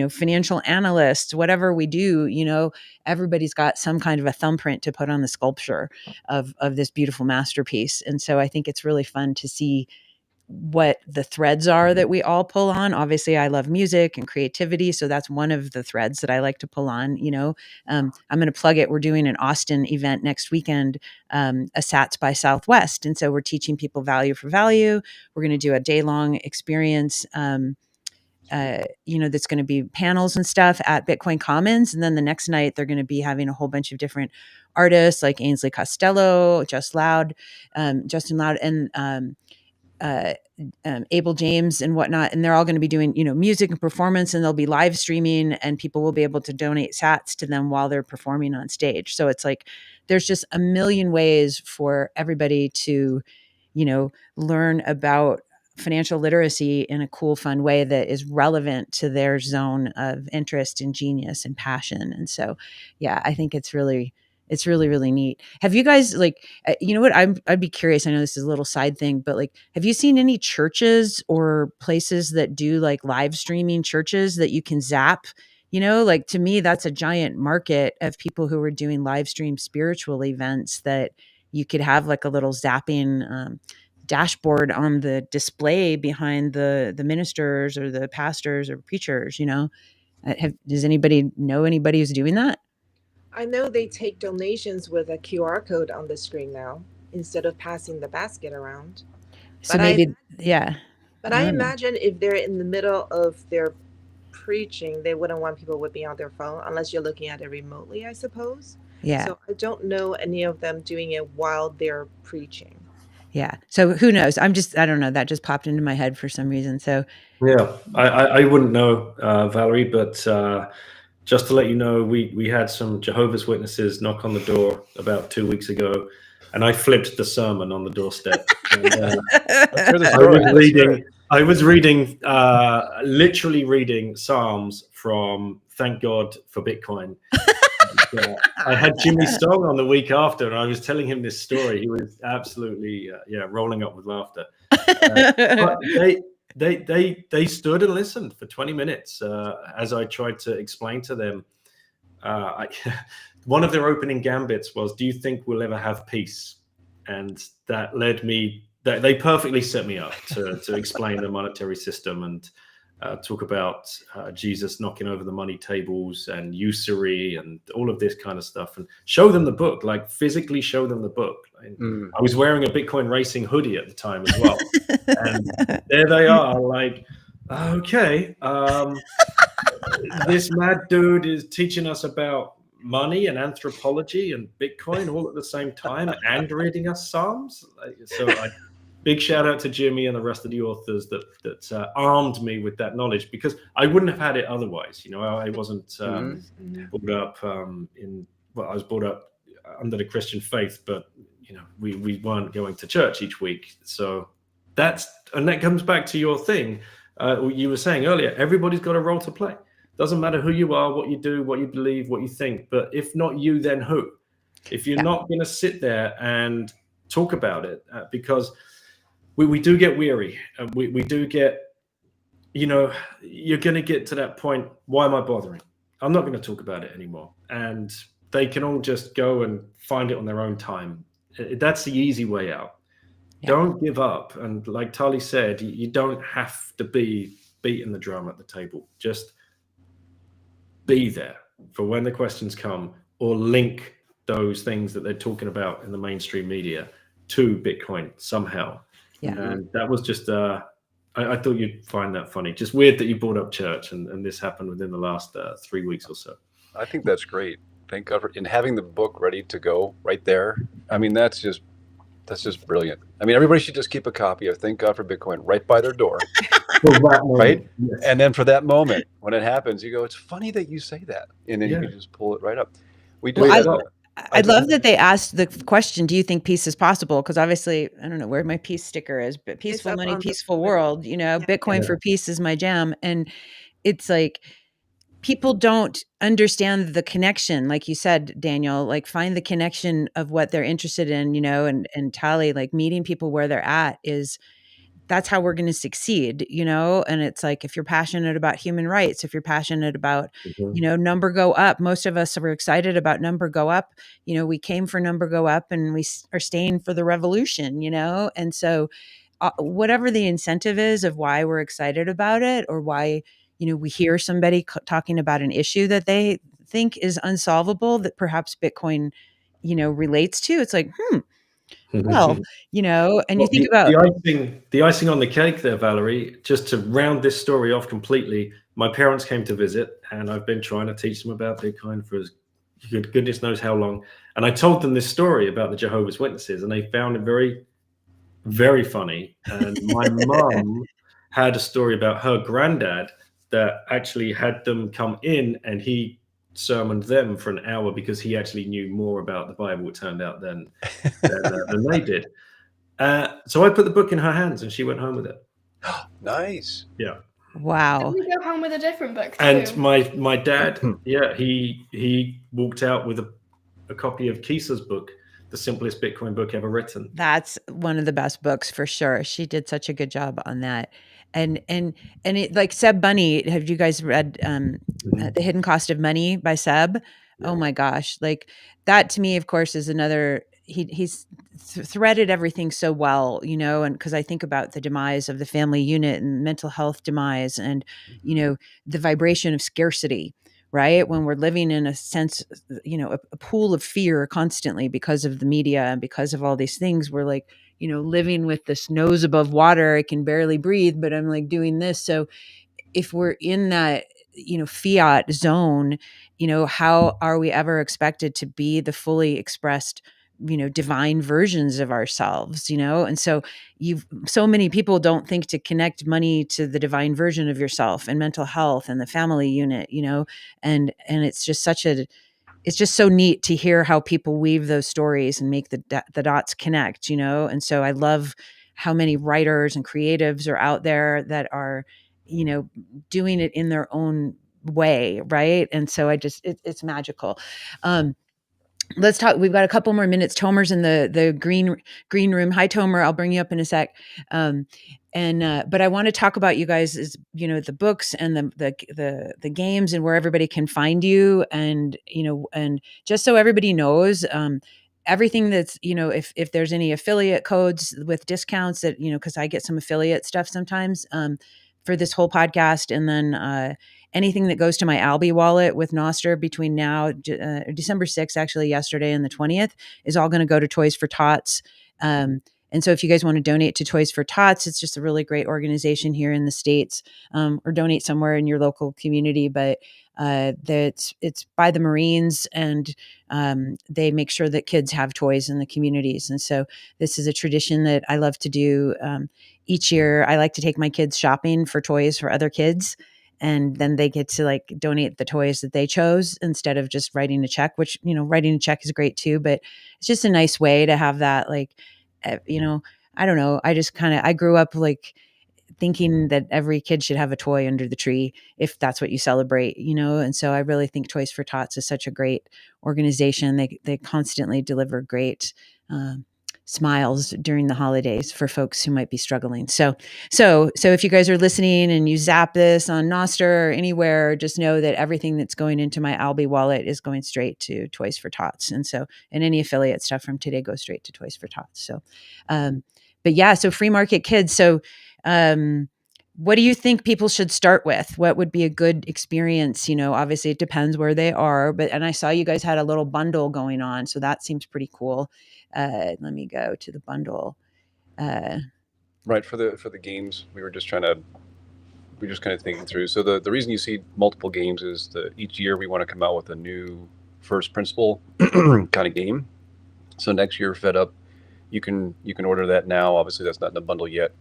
financial analysts? Whatever we do, everybody's got some kind of a thumbprint to put on the sculpture of this beautiful masterpiece. And so I think it's really fun to see what the threads are that we all pull on. Obviously, I love music and creativity, so that's one of the threads that I like to pull on. I'm going to plug it. We're doing an Austin event next weekend, a Sats by Southwest, and so we're teaching people value for value. We're going to do a day-long experience. That's going to be panels and stuff at Bitcoin Commons. And then the next night, they're going to be having a whole bunch of different artists like Ainsley Costello, Justin Loud, and Abel James and whatnot. And they're all going to be doing, music and performance, and they'll be live streaming, and people will be able to donate sats to them while they're performing on stage. So it's like, there's just a million ways for everybody to, learn about financial literacy in a cool, fun way that is relevant to their zone of interest and genius and passion. And so, yeah, I think it's really, really neat. Have you guys you know what? I'd be curious. I know this is a little side thing, but have you seen any churches or places that do live streaming churches that you can zap? To me, that's a giant market of people who are doing live stream spiritual events that you could have a little zapping dashboard on the display behind the ministers or the pastors or preachers. Does anybody know anybody who's doing that? I know they take donations with a QR code on the screen now. instead of passing the basket around. So But I maybe, yeah. but I I don't know. imagine if they're in the middle of their preaching, they wouldn't want people whipping out their phone unless you're looking at it remotely, I suppose. Yeah. So I don't know any of them doing it while they're preaching. Yeah. So who knows? I don't know. That just popped into my head for some reason. So Yeah, I wouldn't know, Valerie, but just to let you know, we had some Jehovah's Witnesses knock on the door about 2 weeks ago, and I flipped the sermon on the doorstep. And, Let's hear the I story. was Let's hear reading, it. literally reading Psalms from Thank God for Bitcoin. And, I had Jimmy's song on the week after, and I was telling him this story. He was absolutely, rolling up with laughter. But they stood and listened for 20 minutes as I tried to explain to them. One of their opening gambits was, "Do you think we'll ever have peace?" And that led me. They perfectly set me up to explain the monetary system and talk about Jesus knocking over the money tables and usury and all of this kind of stuff, and show them the book, like physically show them the book. I was wearing a Bitcoin racing hoodie at the time as well. And there they are, like, okay, this mad dude is teaching us about money and anthropology and Bitcoin all at the same time and reading us Psalms. Big shout out to Jimmy and the rest of the authors that armed me with that knowledge, because I wouldn't have had it otherwise. I wasn't brought up I was brought up under the Christian faith, but we weren't going to church each week. So that comes back to your thing. You were saying earlier, everybody's got a role to play. Doesn't matter who you are, what you do, what you believe, what you think. But if not you, then who? If you're not going to sit there and talk about it, because we do get weary. We do get, you're going to get to that point. Why am I bothering? I'm not going to talk about it anymore. And they can all just go and find it on their own time. That's the easy way out. Yeah. Don't give up. And like Tali said, you don't have to be beating the drum at the table. Just be there for when the questions come, or link those things that they're talking about in the mainstream media to Bitcoin somehow. Yeah. And that was just, I thought you'd find that funny. Just weird that you brought up church and this happened within the last 3 weeks or so. I think that's great. Thank God in having the book ready to go right there. I mean, that's just brilliant. I mean, everybody should just keep a copy of Thank God for Bitcoin right by their door. Right? Yes. And then for that moment, when it happens, you go, it's funny that you say that. And then you can just pull it right up. We do I love that they asked the question, do you think peace is possible? Because obviously, I don't know where my peace sticker is, but peaceful money, peaceful world, Bitcoin for peace is my jam. And it's like, people don't understand the connection. Like you said, Daniel, like find the connection of what they're interested in, and Tali, like meeting people where they're at that's how we're going to succeed, and it's like, if you're passionate about human rights, if you're passionate about, number go up, most of us are excited about number go up. We came for number go up and we are staying for the revolution, and so whatever the incentive is of why we're excited about it, or why, we hear somebody talking about an issue that they think is unsolvable that perhaps Bitcoin, relates to, it's like, well, and you think about the icing on the cake there, Valerie, just to round this story off completely. My parents came to visit, and I've been trying to teach them about Bitcoin for goodness knows how long. And I told them this story about the Jehovah's Witnesses, and they found it very, very funny. And my mom had a story about her granddad that actually had them come in, and he sermoned them for an hour because he actually knew more about the Bible, it turned out, than they did. So I put the book in her hands and she went home with it. Nice. Yeah. Wow. Did we go home with a different book too? And my dad, he walked out with a copy of Kisa's book, the simplest Bitcoin book ever written. That's one of the best books for sure. She did such a good job on that. And it, like Seb Bunny, have you guys read The Hidden Cost of Money by Seb? Yeah. Oh my gosh. Like that to me, of course, is another, he's threaded everything so well, and because I think about the demise of the family unit and mental health demise and, the vibration of scarcity, right? When we're living in a sense, a pool of fear constantly because of the media and because of all these things, we're like, living with this nose above water. I can barely breathe, but I'm like doing this. So if we're in that, fiat zone, how are we ever expected to be the fully expressed, divine versions of ourselves, and so many people don't think to connect money to the divine version of yourself and mental health and the family unit, and it's just it's just so neat to hear how people weave those stories and make the dots connect, and so I love how many writers and creatives are out there that are, doing it in their own way, right? And so it's magical. Let's talk. We've got a couple more minutes. Tomer's in the green room. Hi, Tomer. I'll bring you up in a sec. But I want to talk about you guys, is the books and the games and where everybody can find you, and and just so everybody knows, everything that's, if there's any affiliate codes with discounts that, because I get some affiliate stuff sometimes, for this whole podcast, and then anything that goes to my Albi wallet with Noster between now, December 6th, actually yesterday, and the 20th, is all going to go to Toys for Tots. And so if you guys want to donate to Toys for Tots, it's just a really great organization here in the States, or donate somewhere in your local community. But it's by the Marines, and they make sure that kids have toys in the communities. And so this is a tradition that I love to do. Each year, I like to take my kids shopping for toys for other kids, and then they get to like donate the toys that they chose instead of just writing a check, which, writing a check is great too, but it's just a nice way to have that, like, I don't know. I grew up like thinking that every kid should have a toy under the tree if that's what you celebrate, and so I really think Toys for Tots is such a great organization. They constantly deliver great smiles during the holidays for folks who might be struggling. So if you guys are listening and you zap this on Noster or anywhere, just know that everything that's going into my Albi wallet is going straight to Toys for Tots. And any affiliate stuff from today goes straight to Toys for Tots. So, but yeah, so Free Market Kids. So, what do you think people should start with? What would be a good experience? Obviously it depends where they are, and I saw you guys had a little bundle going on, so that seems pretty cool. Let me go to the bundle. Right, for the games, we're just kind of thinking through. So the reason you see multiple games is that each year we want to come out with a new first principle kind of game. So next year, Fed Up, you can order that now. Obviously, that's not in the bundle yet,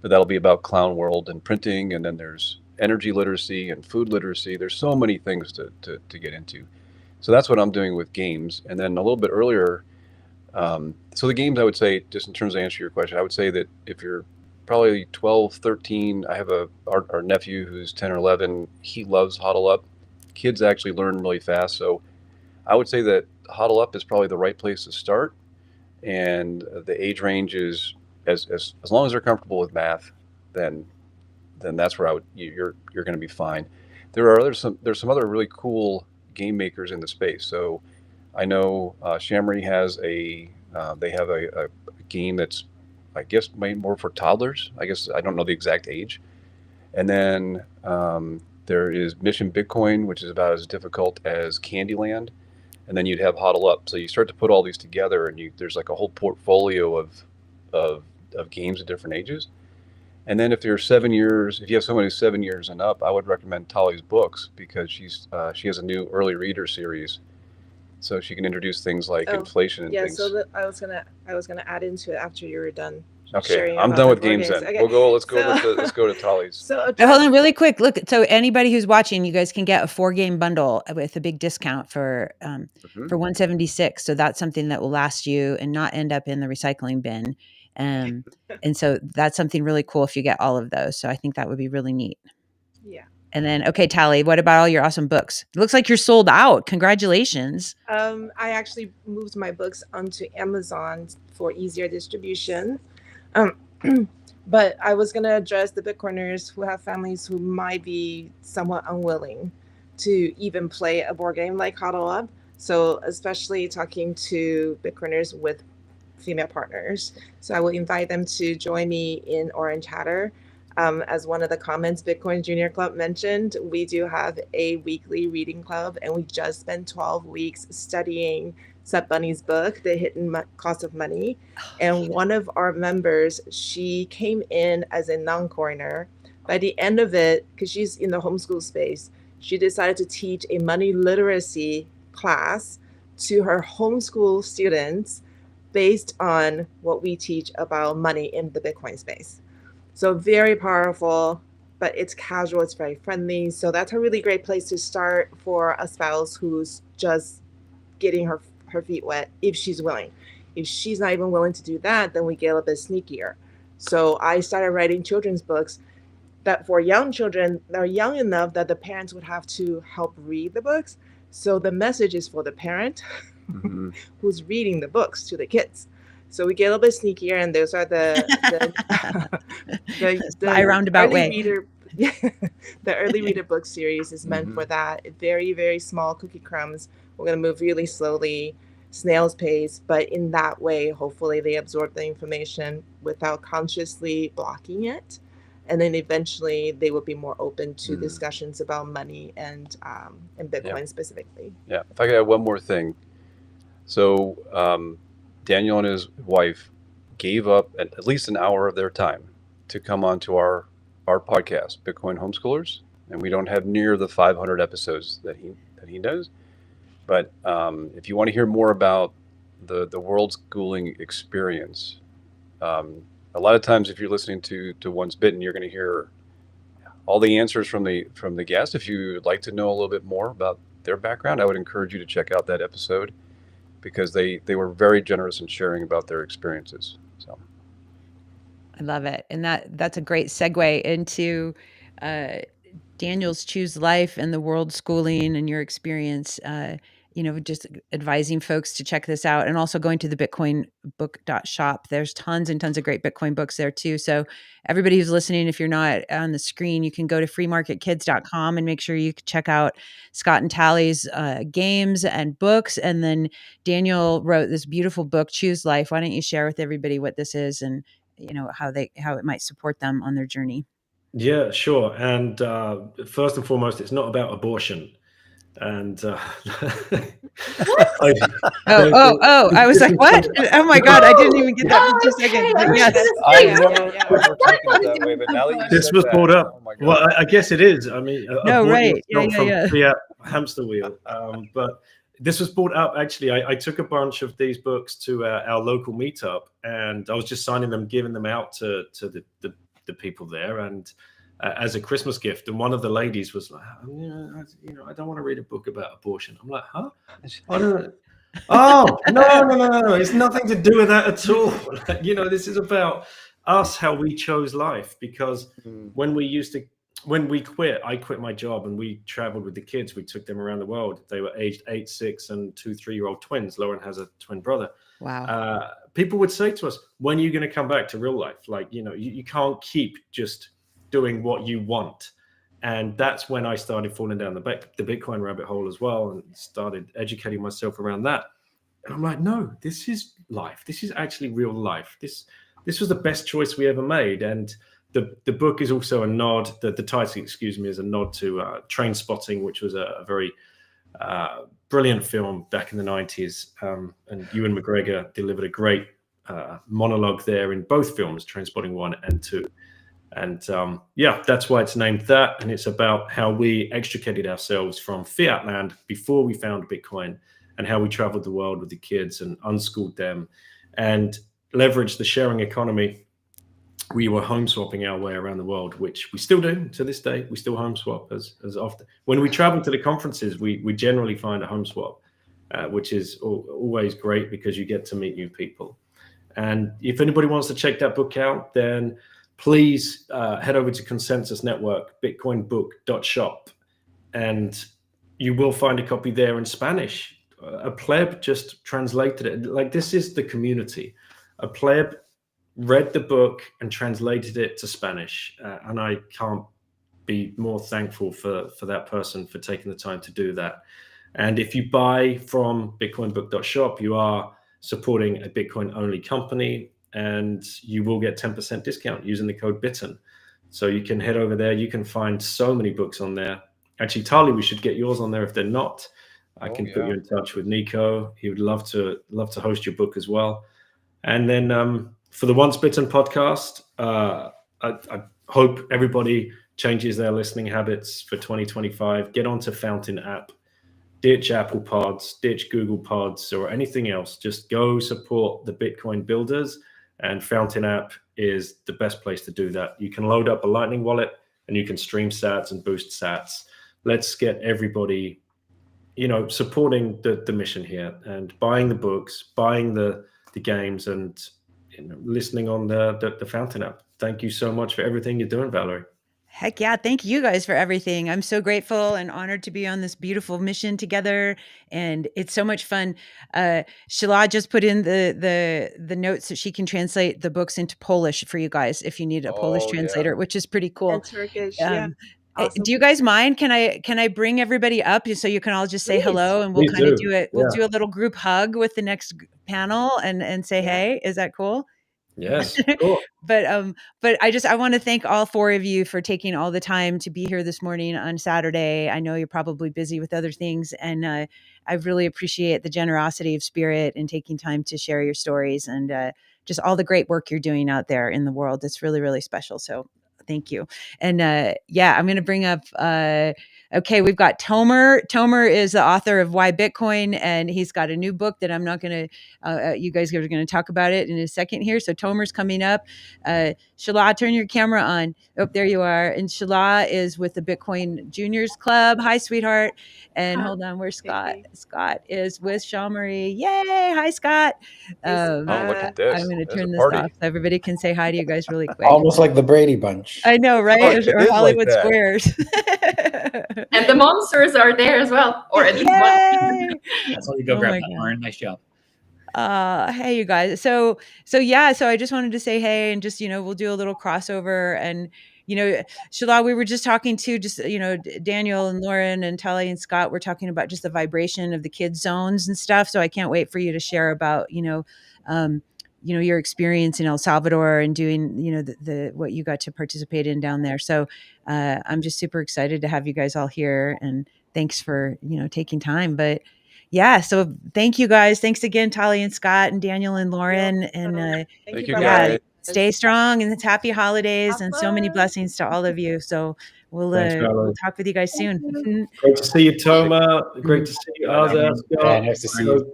but that'll be about Clown World and printing, and then there's energy literacy and food literacy. There's so many things to get into. So that's what I'm doing with games. And then a little bit earlier, so the games, I would say, just in terms of answer your question, I would say that if you're probably 12, 13, I have our nephew who's 10 or 11, he loves Huddle Up. Kids actually learn really fast. So I would say that Huddle Up is probably the right place to start. And the age range is, as long as they're comfortable with math, then that's where you're going to be fine. There's some other really cool game makers in the space. So I know Shamry has they have a game that's, I guess, made more for toddlers. I guess I don't know the exact age. And then there is Mission Bitcoin, which is about as difficult as Candyland. And then you'd have Huddle Up. So you start to put all these together, and there's like a whole portfolio of games at different ages. And then if you have someone who's 7 years and up, I would recommend Tali's books, because she has a new early reader series, so she can introduce things like inflation and things. Yeah, so I was gonna add into it after you were done. Okay, I'm done with games then. Okay. Let's go to Tali's. So hold on really quick. Look, so anybody who's watching, you guys can get a 4-game bundle with a big discount for $176. So that's something that will last you and not end up in the recycling bin. And so that's something really cool if you get all of those. So I think that would be really neat. Yeah. And then, okay, Tali, what about all your awesome books? It looks like you're sold out. Congratulations. I actually moved my books onto Amazon for easier distribution. But I was going to address the Bitcoiners who have families who might be somewhat unwilling to even play a board game like Huddle Up. So especially talking to Bitcoiners with female partners. So I will invite them to join me in Orange Hatter As one of the comments Bitcoin Junior Club mentioned, we do have a weekly reading club, and we just spent 12 weeks studying Seth Bunny's book, The Hidden Cost of Money. And one of our members, she came in as a non-coiner. By the end of it, because she's in the homeschool space, she decided to teach a money literacy class to her homeschool students based on what we teach about money in the Bitcoin space. So very powerful, but it's casual, it's very friendly. So that's a really great place to start for a spouse who's just getting her feet wet, if she's willing. If she's not even willing to do that, then we get a bit sneakier. So I started writing children's books that for young children, they're young enough that the parents would have to help read the books. So the message is for the parent who's reading the books to the kids. So we get a little bit sneakier, and those are the roundabout early way. reader. The early reader book series is meant for that. Very, very small cookie crumbs. We're going to move really slowly, snail's pace, but in that way, hopefully they absorb the information without consciously blocking it. And then eventually they will be more open to discussions about money and Bitcoin specifically. Yeah. If I could add one more thing. So Daniel and his wife gave up at least an hour of their time to come onto our podcast, Bitcoin Homeschoolers, and we don't have near the 500 episodes that he does. But if you want to hear more about the world schooling experience, a lot of times if you're listening to Once Bitten, you're going to hear all the answers from the guest. If you would like to know a little bit more about their background, I would encourage you to check out that episode, because they were very generous in sharing about their experiences. So I love it. And that's a great segue into Daniel's Choose Life and the world schooling and your experience, just advising folks to check this out, and also going to the bitcoinbook.shop. There's tons and tons of great Bitcoin books there too. So everybody who's listening, if you're not on the screen, you can go to freemarketkids.com and make sure you check out Scott and Tally's games and books. And then Daniel wrote this beautiful book, Choose Life. Why don't you share with everybody what this is and how it might support them on their journey? Yeah, sure. And first and foremost, it's not about abortion. And I was like, what? Oh my God, I didn't even get that for 2 seconds. But yes, I never ever taken it that way, but now that you this said was that, brought up. oh my God. Well, I guess it is. I mean, No, abortion right. is not from Yeah. Fiat hamster wheel. But this was brought up, actually. I took a bunch of these books to our local meetup, and I was just signing them, giving them out to the people there, and as a Christmas gift. And one of the ladies was like, I don't want to read a book about abortion. I'm like, huh? I don't. Oh, no. It's nothing to do with that at all. This is about us, how we chose life. Because when we quit, I quit my job and we traveled with the kids. We took them around the world. They were aged 8, 6, and 2 3-year-old twins. Lauren has a twin brother. Wow. People would say to us, when are you going to come back to real life? Like, you can't keep just doing what you want. And that's when I started falling down the Bitcoin rabbit hole as well, and started educating myself around that. And I'm like, no, this is life. This is actually real life. This was the best choice we ever made. And the book is also a nod. The title, is a nod to Train Spotting, which was a very brilliant film back in the 90s. And Ewan McGregor delivered a great monologue there in both films, Train Spotting 1 and 2. And that's why it's named that. And it's about how we extricated ourselves from fiat land before we found Bitcoin, and how we traveled the world with the kids and unschooled them and leveraged the sharing economy. We were home swapping our way around the world, which we still do to this day. We still home swap as often. When we travel to the conferences, we generally find a home swap, which is always great because you get to meet new people. And if anybody wants to check that book out, then please head over to Consensus Network, bitcoinbook.shop, and you will find a copy there in Spanish. A pleb just translated it. Like, this is the community. A pleb read the book and translated it to Spanish. And I can't be more thankful for that person for taking the time to do that. And if you buy from bitcoinbook.shop, you are supporting a Bitcoin only company, and you will get 10% discount using the code BITTEN So you can head over there. You can find so many books on there. Actually, Tali, we should get yours on there if they're not. I can put you in touch with Nico. He would love to host your book as well. And then for the Once Bitten podcast, I hope everybody changes their listening habits for 2025. Get onto Fountain app, ditch Apple Pods, ditch Google Pods, or anything else. Just go support the Bitcoin builders, and Fountain app is the best place to do that. You can load up a Lightning wallet and you can stream sats and boost sats. Let's get everybody, supporting the mission here and buying the books, buying the games, and listening on the Fountain app. Thank you so much for everything you're doing, Valerie. Heck yeah. Thank you guys for everything. I'm so grateful and honored to be on this beautiful mission together. And it's so much fun. Shala just put in the notes that she can translate the books into Polish for you guys if you need a Polish translator, which is pretty cool. And Turkish, yeah. Awesome. Do you guys mind? Can I bring everybody up so you can all just say hello, and we'll kind of do it. We'll do a little group hug with the next panel and say hey. Is that cool? Yes, cool. But I want to thank all four of you for taking all the time to be here this morning on Saturday. I know you're probably busy with other things, and I really appreciate the generosity of spirit and taking time to share your stories and just all the great work you're doing out there in the world. It's really, really special. So thank you. And I'm going to bring up, okay, we've got Tomer. Tomer is the author of Why Bitcoin, and he's got a new book that I'm not going to, you guys are going to talk about it in a second here. So Tomer's coming up. Shala, turn your camera on. Oh, there you are. And Shala is with the Bitcoin Juniors Club. Hi, sweetheart. And hold on, where's Scott? Scott is with Jean-Marie. Yay. Hi, Scott. Oh, look at this. I'm going to turn this party. off so everybody can say hi to you guys really quick. Almost like the Brady Bunch. I know, right? Oh, or Hollywood like Squares. And the monsters are there as well, or at least one. That's how you go grab that, Lauren. Nice job. Hey, you guys. So I just wanted to say hey, and just, we'll do a little crossover. And, Shala, we were just talking to Daniel and Lauren and Tali and Scott were talking about just the vibration of the kids zones and stuff. So I can't wait for you to share about, your experience in El Salvador and doing, the what you got to participate in down there. So I'm just super excited to have you guys all here, and thanks for, taking time. But yeah, so thank you guys. Thanks again, Tali and Scott and Daniel and Lauren. And thank you guys. Stay strong and happy holidays and so many blessings to all of you. So we'll talk with you guys soon. Great to see you, Toma. Great to see you, Arza. Yeah, nice to see you.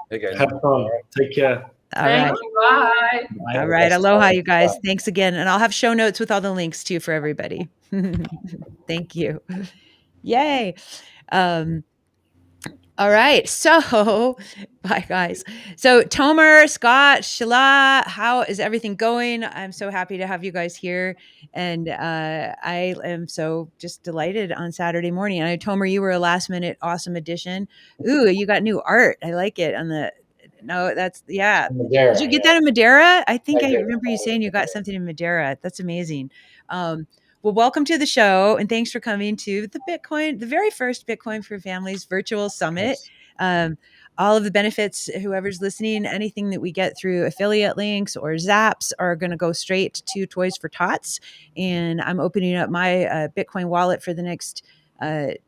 Hey guys. Have fun. Take care. All right. Thank you. Bye. All right. Aloha, you guys. Thanks again. And I'll have show notes with all the links too for everybody. Thank you. Yay. All right. So bye, guys. So Tomer, Scott, Shala, how is everything going? I'm so happy to have you guys here. And I am so just delighted on Saturday morning. I know, Tomer, you were a last minute awesome addition. Ooh, you got new art. I like it on the... No, that's, yeah. Madeira, Did you get that in Madeira? I think I remember you saying you got something in Madeira. That's amazing. Well, welcome to the show, and thanks for coming to the very first Bitcoin for Families virtual summit. All of the benefits, whoever's listening, anything that we get through affiliate links or zaps are going to go straight to Toys for Tots. And I'm opening up my Bitcoin wallet for the next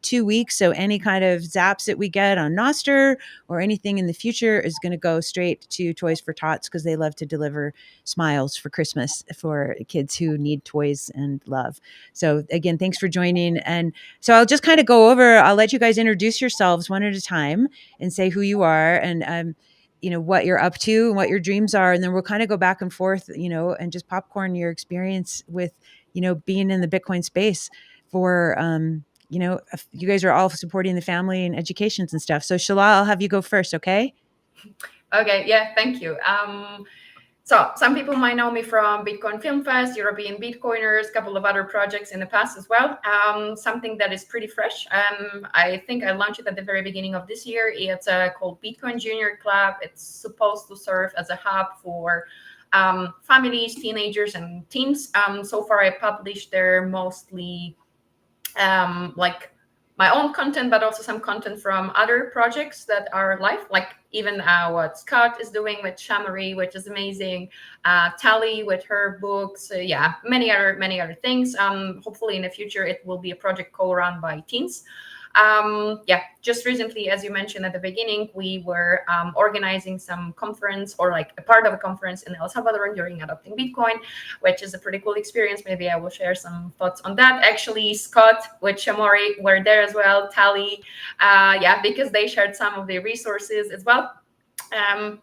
2 weeks. So any kind of zaps that we get on Noster or anything in the future is going to go straight to Toys for Tots, because they love to deliver smiles for Christmas for kids who need toys and love. So again, thanks for joining. And so I'll just kind of go over, I'll let you guys introduce yourselves one at a time and say who you are and, what you're up to and what your dreams are. And then we'll kind of go back and forth, and just popcorn your experience with, being in the Bitcoin space for, you guys are all supporting the family and educations and stuff. So Shala, I'll have you go first. Okay. Okay. Yeah. Thank you. So some people might know me from Bitcoin Film Fest, European Bitcoiners, a couple of other projects in the past as well. Something that is pretty fresh. I think I launched it at the very beginning of this year. It's called Bitcoin Junior Club. It's supposed to serve as a hub for families, teenagers, and teens. So far, I published there mostly like my own content, but also some content from other projects that are live, like even what Scott is doing with Shamory, which is amazing. Tally with her books, yeah, many other things. Hopefully in the future it will be a project co-run by teens. Yeah, just recently, as you mentioned at the beginning, we were organizing some conference, or like a part of a conference in El Salvador during Adopting Bitcoin, which is a pretty cool experience. Maybe I will share some thoughts on that. Actually, Scott with Shamori were there as well, Tally, yeah, because they shared some of the resources as well.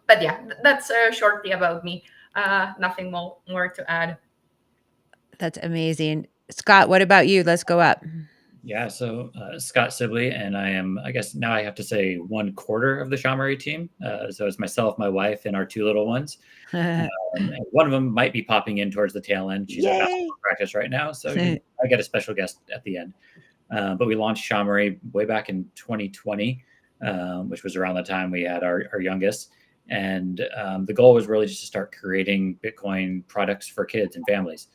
But yeah, that's shortly about me. Nothing more to add. That's amazing. Scott, what about you? Let's go up. Yeah, so Scott Sibley, and I am, I guess now I have to say 1/4 of the Shamory team. So it's myself, my wife, and our 2 little ones. And one of them might be popping in towards the tail end. She's at Yay! basketball practice right now, so I get a special guest at the end. But we launched Shamory way back in 2020, which was around the time we had our youngest. And the goal was really just to start creating Bitcoin products for kids and families.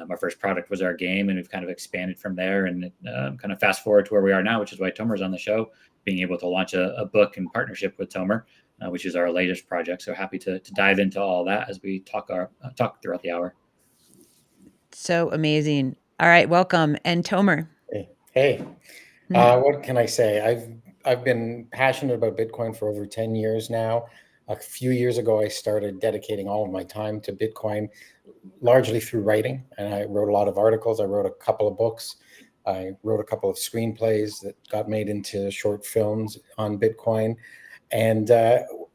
Our first product was our game, and we've kind of expanded from there, and kind of fast forward to where we are now, which is why Tomer's on the show, being able to launch a book in partnership with Tomer, which is our latest project. So happy to dive into all that as we talk throughout the hour. So amazing. All right, welcome. And Tomer. Hey. What can I say? I've been passionate about Bitcoin for over 10 years now. A few years ago, I started dedicating all of my time to Bitcoin, largely through writing. And I wrote a lot of articles. I wrote a couple of books. I wrote a couple of screenplays that got made into short films on Bitcoin. And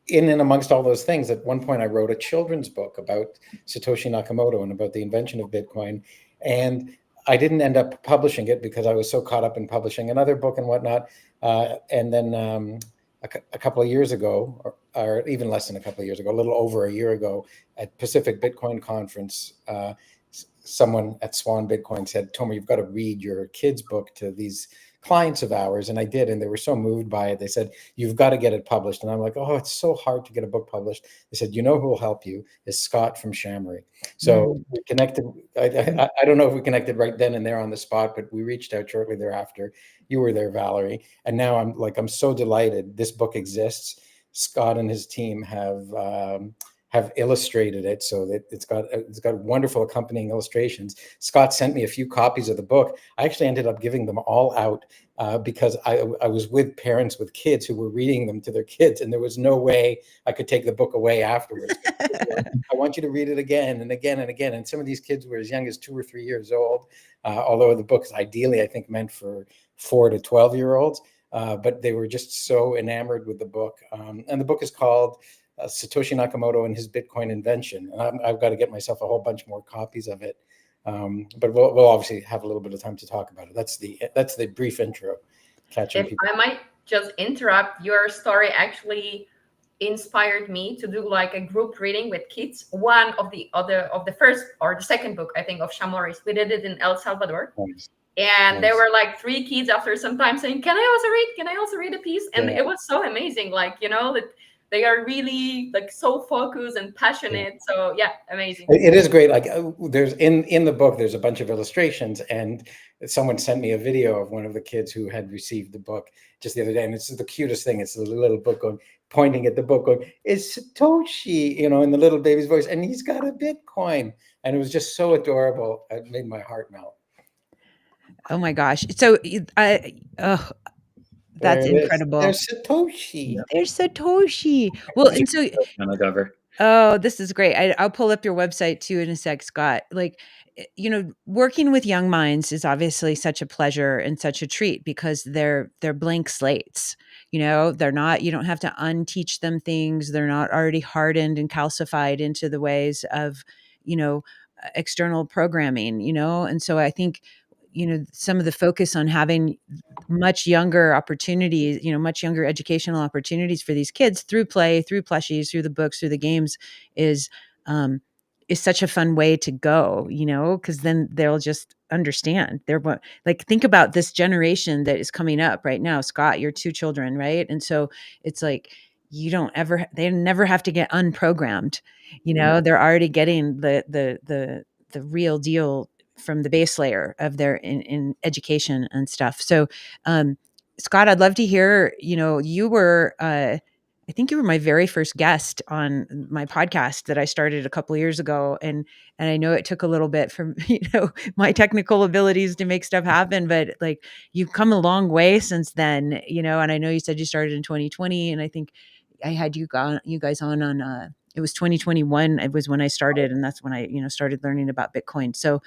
in and amongst all those things, at one point, I wrote a children's book about Satoshi Nakamoto and about the invention of Bitcoin. And I didn't end up publishing it because I was so caught up in publishing another book and whatnot. And then a couple of years ago, or even less than a couple of years ago, a little over a year ago, at Pacific Bitcoin Conference, someone at Swan Bitcoin said, Tomer, you've got to read your kids' book to these clients of ours. And I did, and they were so moved by it. They said, you've got to get it published. And I'm like, oh, it's so hard to get a book published. They said, you know who will help you is Scott from Shamory. So we connected. I don't know if we connected right then and there on the spot, but we reached out shortly thereafter. You were there, Valerie. And now I'm so delighted this book exists. Scott and his team have illustrated it so that it's got wonderful accompanying illustrations. Scott sent me a few copies of the book. I actually ended up giving them all out because I was with parents with kids who were reading them to their kids, and there was no way I could take the book away afterwards. I want you to read it again and again and again. And some of these kids were as young as 2 or 3 years old, although the book is ideally, I think, meant for 4 to 12-year-olds. But they were just so enamored with the book. And the book is called Satoshi Nakamoto and His Bitcoin Invention. And I've got to get myself a whole bunch more copies of it. But we'll obviously have a little bit of time to talk about it. That's the brief intro. If I might just interrupt, your story actually inspired me to do like a group reading with kids. One of the first or the second book, I think, of Shamoris, we did it in El Salvador. Nice. And there were like 3 kids after some time saying, can I also read a piece? And it was so amazing. Like, that they are really like so focused and passionate. So yeah, amazing. It is great. Like there's in the book, there's a bunch of illustrations, and someone sent me a video of one of the kids who had received the book just the other day. And it's the cutest thing. It's the little book pointing at the book going, it's Satoshi, in the little baby's voice. And he's got a Bitcoin. And it was just so adorable. It made my heart melt. Oh my gosh. So that's incredible. There's Satoshi. There's Satoshi. Well, and so oh, this is great. I'll pull up your website too in a sec, Scott. Like, working with young minds is obviously such a pleasure and such a treat because they're blank slates. They're not, you don't have to unteach them things. They're not already hardened and calcified into the ways of, external programming, and so I think, some of the focus on having much younger opportunities, much younger educational opportunities for these kids through play, through plushies, through the books, through the games is such a fun way to go, because then they'll just understand. Think about this generation that is coming up right now. Scott, your 2 children, right? And so it's like, they never have to get unprogrammed. They're already getting the real deal the base layer of their in education and stuff. So, Scott, I'd love to hear, you were, I think you were my very first guest on my podcast that I started a couple of years ago. And I know it took a little bit for, my technical abilities to make stuff happen, but like you've come a long way since then, and I know you said you started in 2020, and I think I had you guys on, it was 2021. It was when I started, and that's when I, started learning about Bitcoin. So,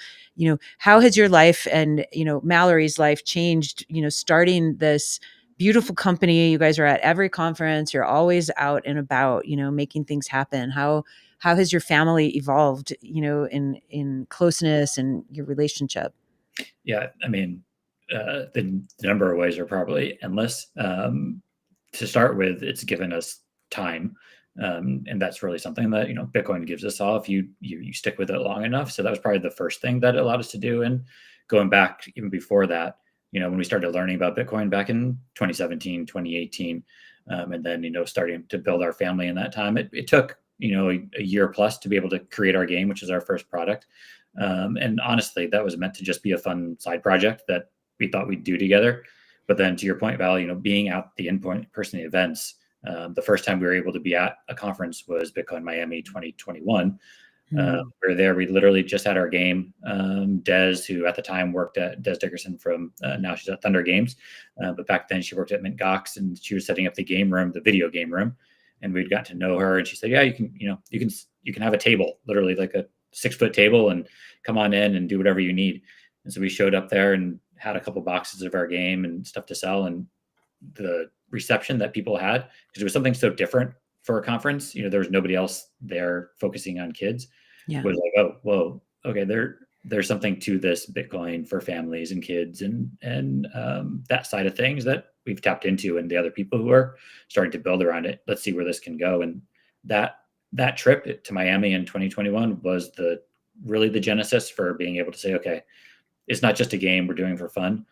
how has your life and, Mallory's life changed, starting this beautiful company? You guys are at every conference. You're always out and about, making things happen. How has your family evolved, in closeness and your relationship? Yeah, I mean, the number of ways are probably endless. To start with, it's given us time, and that's really something that Bitcoin gives us all if you stick with it long enough. So that was probably the first thing that it allowed us to do. And going back even before that, when we started learning about Bitcoin back in 2017, 2018, and then starting to build our family in that time, it took a year plus to be able to create our game, which is our first product. And honestly, that was meant to just be a fun side project that we thought we'd do together. But then to your point, Val, being at the in-person events, the first time we were able to be at a conference was Bitcoin Miami 2021. We were there. We literally just had our game. Des, who at the time worked at Des Dickerson from now she's at Thunder Games, but back then she worked at Mint Gox, and she was setting up the game room, the video game room, and we'd got to know her. And she said, "Yeah, you can have a table, literally like a 6-foot table, and come on in and do whatever you need." And so we showed up there and had a couple boxes of our game and stuff to sell, and the reception that people had, because it was something so different for a conference, there was nobody else there focusing on kids. Yeah. Was like, oh, whoa, okay, there's something to this Bitcoin for families and kids and that side of things that we've tapped into, and the other people who are starting to build around it. Let's see where this can go. And that trip to Miami in 2021 was really the genesis for being able to say, okay, it's not just a game we're doing for fun.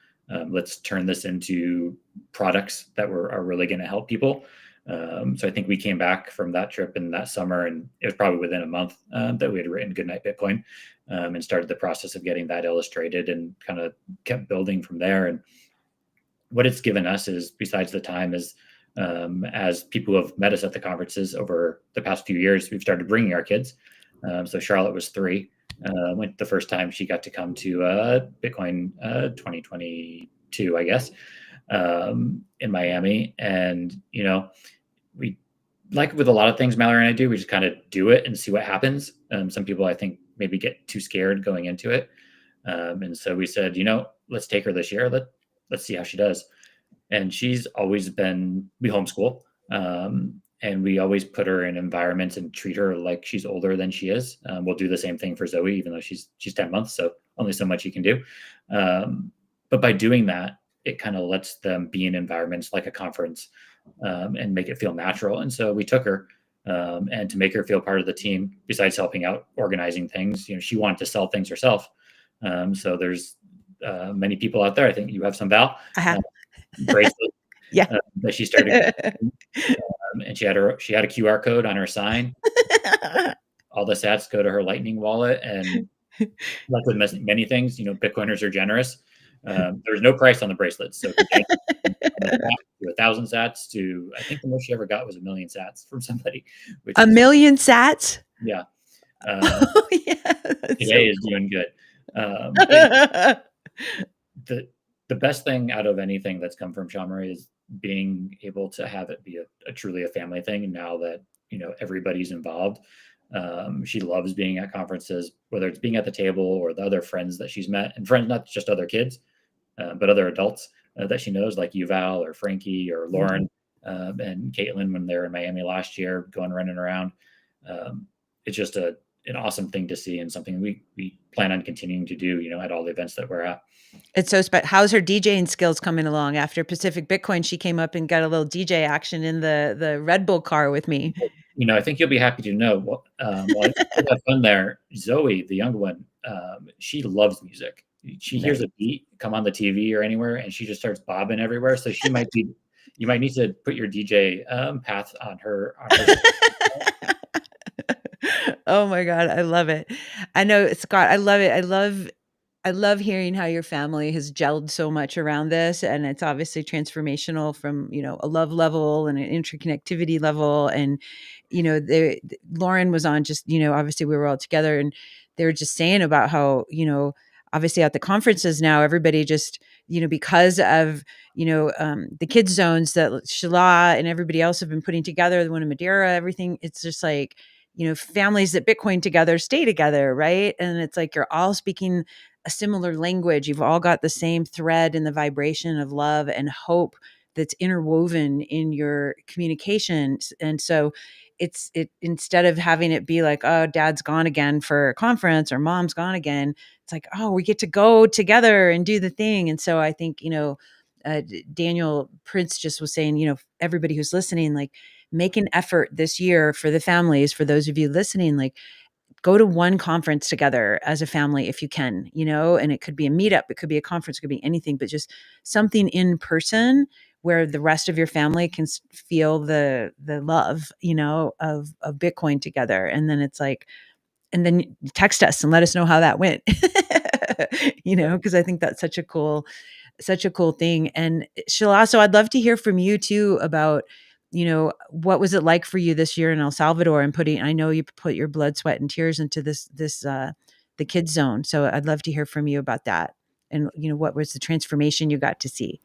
Let's turn this into products that are really going to help people. So I think we came back from that trip in that summer, and it was probably within a month that we had written Goodnight Bitcoin, and started the process of getting that illustrated, and kind of kept building from there. And what it's given us is, besides the time, is as people who have met us at the conferences over the past few years, we've started bringing our kids. So Charlotte was 3. Went the first time she got to come to Bitcoin 2022, I guess, in Miami. And, we, like with a lot of things Mallory and I do, we just kind of do it and see what happens. Some people, I think, maybe get too scared going into it. And so we said, let's take her this year. Let's see how she does. And she's always been, we homeschool. And we always put her in environments and treat her like she's older than she is. We'll do the same thing for Zoe, even though she's 10 months, so only so much you can do. But by doing that, it kind of lets them be in environments like a conference, and make it feel natural. And so we took her, and to make her feel part of the team, besides helping out organizing things, she wanted to sell things herself. So there's many people out there. I think you have some, Val. I have. Bracelet. Yeah. That she started. And she had a QR code on her sign. All the sats go to her Lightning wallet, and like with many things, Bitcoiners are generous. There's no price on the bracelets, so 1,000 sats to, I think the most she ever got was 1 million sats from somebody. Which 1 million sats? Yeah. Yeah, today is doing good. The best thing out of anything that's come from Shamari is being able to have it be a truly a family thing. And now that everybody's involved, she loves being at conferences, whether it's being at the table or the other friends that she's met, and friends not just other kids, but other adults that she knows, like Yuval or Frankie or Lauren, and Caitlin when they were in Miami last year, running around. It's just an awesome thing to see, and something we plan on continuing to do, at all the events that we're at. It's so special. How's her DJing skills coming along? After Pacific Bitcoin, she came up and got a little DJ action in the Red Bull car with me. I think you'll be happy to know. While I had fun there, Zoe, the young one, she loves music. She hears a beat come on the TV or anywhere, and she just starts bobbing everywhere. So she might be. You might need to put your DJ path on her. Oh my God, I love it. I know, Scott, I love it. I love I love hearing how your family has gelled so much around this, and it's obviously transformational from, a love level and an interconnectivity level. And, Lauren was on just, obviously we were all together, and they were just saying about how, obviously at the conferences now, everybody just, because of, the kids zones that Shala and everybody else have been putting together, the one in Madeira, everything, it's just like, families that Bitcoin together stay together, right? And it's like you're all speaking a similar language. You've all got the same thread and the vibration of love and hope that's interwoven in your communications. And so it instead of having it be like, oh, dad's gone again for a conference or mom's gone again, it's like, oh, we get to go together and do the thing. And so I think, Daniel Prince just was saying, everybody who's listening, like, make an effort this year for the families, for those of you listening, like, go to one conference together as a family if you can, and it could be a meetup, it could be a conference, it could be anything, but just something in person where the rest of your family can feel the love, of Bitcoin together. And then it's like, and then text us and let us know how that went, because I think that's such a cool thing. And Shilaso, I'd love to hear from you too about, what was it like for you this year in El Salvador, and I know you put your blood, sweat, and tears into the kids zone. So I'd love to hear from you about that. And, what was the transformation you got to see?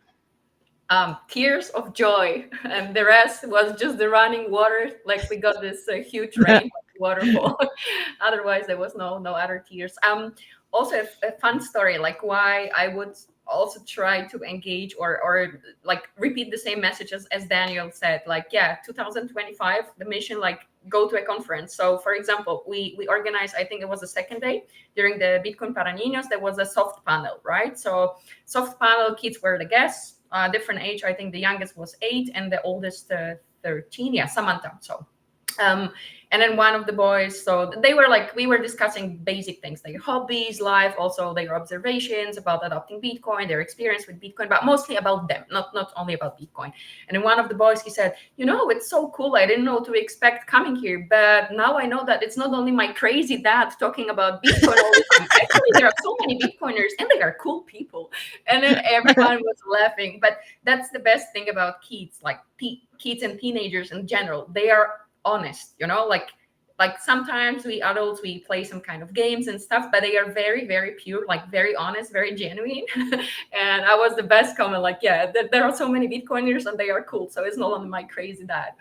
Tears of joy, and the rest was just the running water. Like, we got this huge rain waterfall. Otherwise, there was no other tears. Also a fun story, like why I would also try to engage or like repeat the same messages as Daniel said. Like, 2025, the mission, like, go to a conference. So for example, we organized, I think it was the second day during the Bitcoin para Niños, there was a soft panel, right? So soft panel, kids were the guests, different age. I think the youngest was 8 and the oldest 13. Yeah, Samantha. So and then one of the boys, so they were like, we were discussing basic things, their hobbies, life, also their observations about adopting Bitcoin, their experience with Bitcoin, but mostly about them, not only about Bitcoin. And then one of the boys, he said, it's so cool. I didn't know to expect coming here, but now I know that it's not only my crazy dad talking about Bitcoin all the time. Actually, there are so many Bitcoiners and they are cool people. And then everyone was laughing. But that's the best thing about kids, like kids and teenagers in general. They are honest, like sometimes we adults, we play some kind of games and stuff, but they are very, very pure, like very honest, very genuine. And I was the best comment, like, there are so many Bitcoiners and they are cool, so it's not only my crazy dad.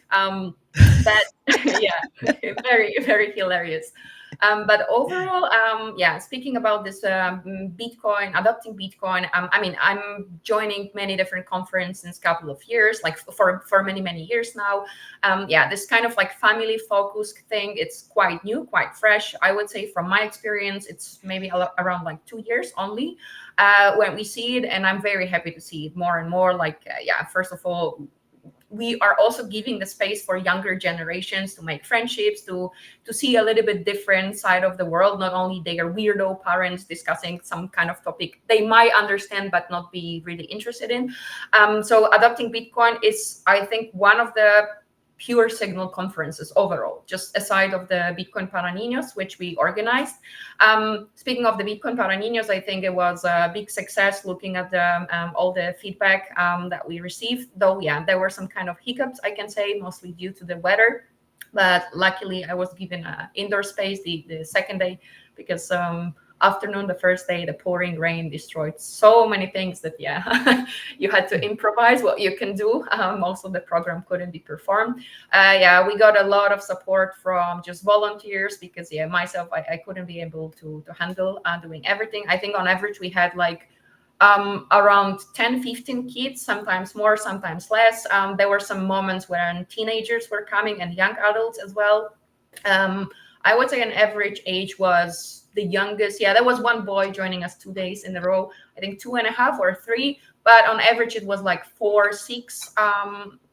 That very, very hilarious. But overall, speaking about this Bitcoin, adopting Bitcoin, I'm joining many different conferences couple of years, like for many years now. This kind of like family focused thing, it's quite new, quite fresh. I would say from my experience, it's maybe around like 2 years only when we see it. And I'm very happy to see it more and more. Like, first of all, we are also giving the space for younger generations to make friendships, to see a little bit different side of the world, not only their weirdo parents discussing some kind of topic they might understand but not be really interested in. So adopting Bitcoin is, I think, one of the pure signal conferences overall, just aside of the Bitcoin para Niños, which we organized. Speaking of the Bitcoin para Niños, I think it was a big success looking at the all the feedback that we received. Though, there were some kind of hiccups, I can say, mostly due to the weather. But luckily, I was given indoor space the second day because afternoon, the first day, the pouring rain destroyed so many things that you had to improvise what you can do. Most of the program couldn't be performed. We got a lot of support from just volunteers because myself, I couldn't be able to handle doing everything. I think on average we had like around 10-15 kids, sometimes more, sometimes less. There were some moments when teenagers were coming and young adults as well. I would say an average age was the youngest. There was one boy joining us 2 days in a row, I think 2.5 or 3, but on average it was like 4-6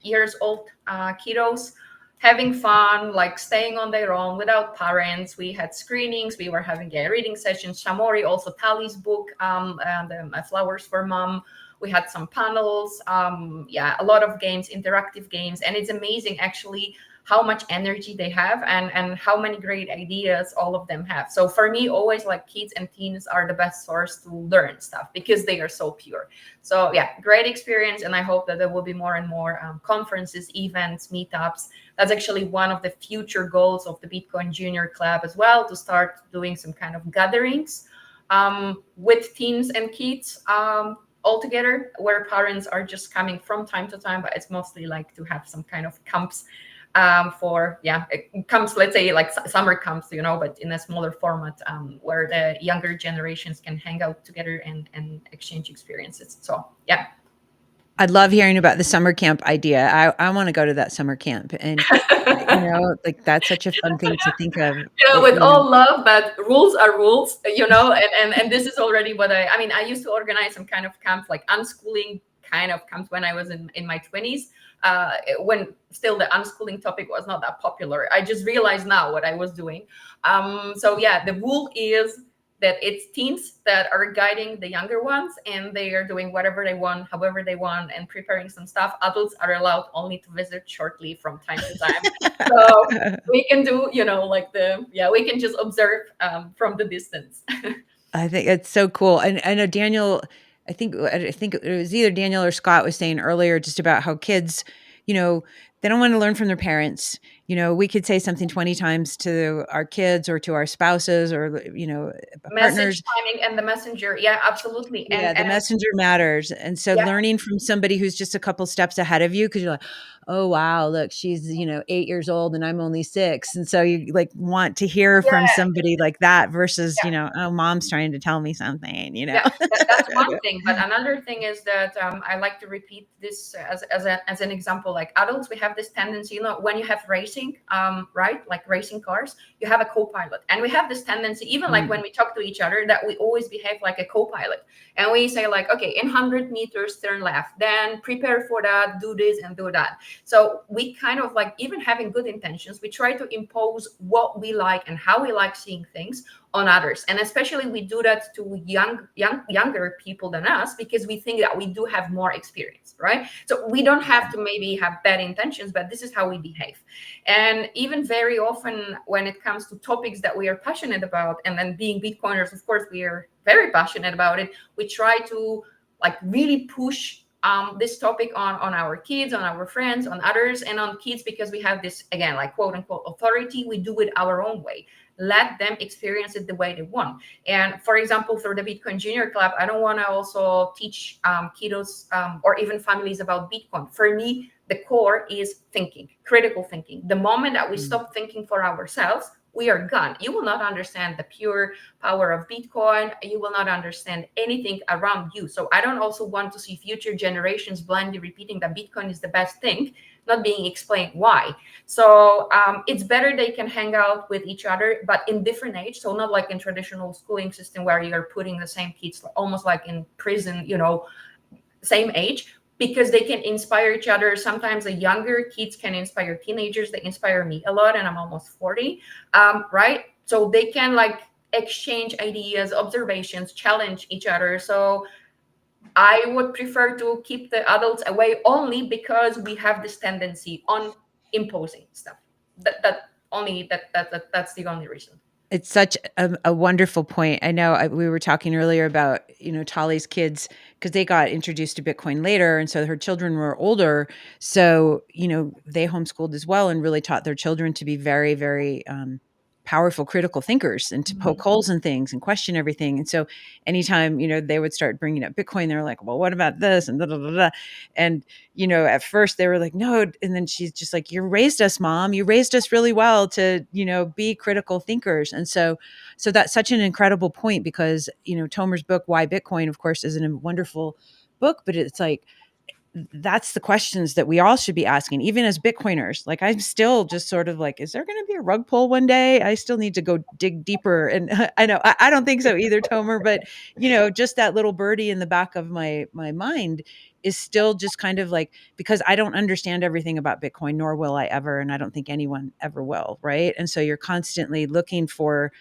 years old kiddos having fun, like staying on their own without parents. We had screenings, we were having reading sessions. Shamori, also Tali's book, and Flowers for Mom. We had some panels, a lot of games, interactive games, and it's amazing actually how much energy they have, and how many great ideas all of them have. So for me, always like kids and teens are the best source to learn stuff because they are so pure. So yeah, great experience, and I hope that there will be more and more conferences, events, meetups. That's actually one of the future goals of the Bitcoin Junior Club as well, to start doing some kind of gatherings with teens and kids all together, where parents are just coming from time to time, but it's mostly like to have some kind of camps for camps, let's say like summer camps, but in a smaller format, where the younger generations can hang out together and exchange experiences. So yeah. I'd love hearing about the summer camp idea. I want to go to that summer camp, and like that's such a fun thing to think of. With all love, but rules are rules, and this is already what I mean, I used to organize some kind of camps, like unschooling kind of camps when I was in my 20s, when still the unschooling topic was not that popular. I just realized now what I was doing. So yeah, the rule is that it's teens that are guiding the younger ones, and they are doing whatever they want, however they want, and preparing some stuff. Adults are allowed only to visit shortly from time to time. So we can do, we can just observe from the distance. I think it's so cool. And I know Daniel, I think it was either Daniel or Scott was saying earlier just about how kids, they don't want to learn from their parents. We could say something 20 times to our kids or to our spouses or, partners. Message timing and the messenger. Yeah, absolutely. Yeah, the messenger matters. And so learning from somebody who's just a couple steps ahead of you, because you're like, oh, wow, look, she's, 8 years old and I'm only 6. And so you like want to hear from somebody like that versus, oh, mom's trying to tell me something, Yeah, that's one thing. But another thing is that I like to repeat this as an example. Like adults, we have this tendency, when you have racing, right? Like racing cars, you have a co-pilot. And we have this tendency, even like when we talk to each other, that we always behave like a co-pilot. And we say like, okay, in 100 meters, turn left, then prepare for that, do this and do that. So we kind of like, even having good intentions, we try to impose what we like and how we like seeing things on others. And especially we do that to younger people than us, because we think that we do have more experience, right? So we don't have to maybe have bad intentions, but this is how we behave. And even very often when it comes to topics that we are passionate about, and then being Bitcoiners, of course, we are very passionate about it, we try to like really push this topic on our kids, on our friends, on others, and on kids, because we have this, again, like quote unquote authority. We do it our own way. Let them experience it the way they want. And for example, through the Bitcoin Junior Club, I don't want to also teach kiddos or even families about Bitcoin. For me, the core is thinking, critical thinking. The moment that we stop thinking for ourselves, we are gone. You will not understand the pure power of Bitcoin. You will not understand anything around you. So I don't also want to see future generations blindly repeating that Bitcoin is the best thing, not being explained why. So it's better they can hang out with each other, but in different age. So not like in traditional schooling system where you're putting the same kids almost like in prison, same age, because they can inspire each other. Sometimes the younger kids can inspire teenagers. They inspire me a lot, and I'm almost 40, right? So they can like exchange ideas, observations, challenge each other. So I would prefer to keep the adults away only because we have this tendency on imposing stuff. That's the only reason. It's such a wonderful point. I know we were talking earlier about, Tali's kids, because they got introduced to Bitcoin later. And so her children were older. So, they homeschooled as well and really taught their children to be very, very powerful, critical thinkers and to poke holes in things and question everything. And so anytime, they would start bringing up Bitcoin, they're like, well, what about this? And da, da, da, da. And, at first they were like, no. And then she's just like, you raised us, Mom. You raised us really well to, be critical thinkers. And so that's such an incredible point, because, Tomer's book, Why Bitcoin, of course, is a wonderful book, but it's like, that's the questions that we all should be asking, even as Bitcoiners. Like, I'm still just sort of like, is there going to be a rug pull one day? I still need to go dig deeper. And I know, I don't think so either, Tomer, but just that little birdie in the back of my mind is still just kind of like, because I don't understand everything about Bitcoin, nor will I ever. And I don't think anyone ever will. Right. And so you're constantly looking for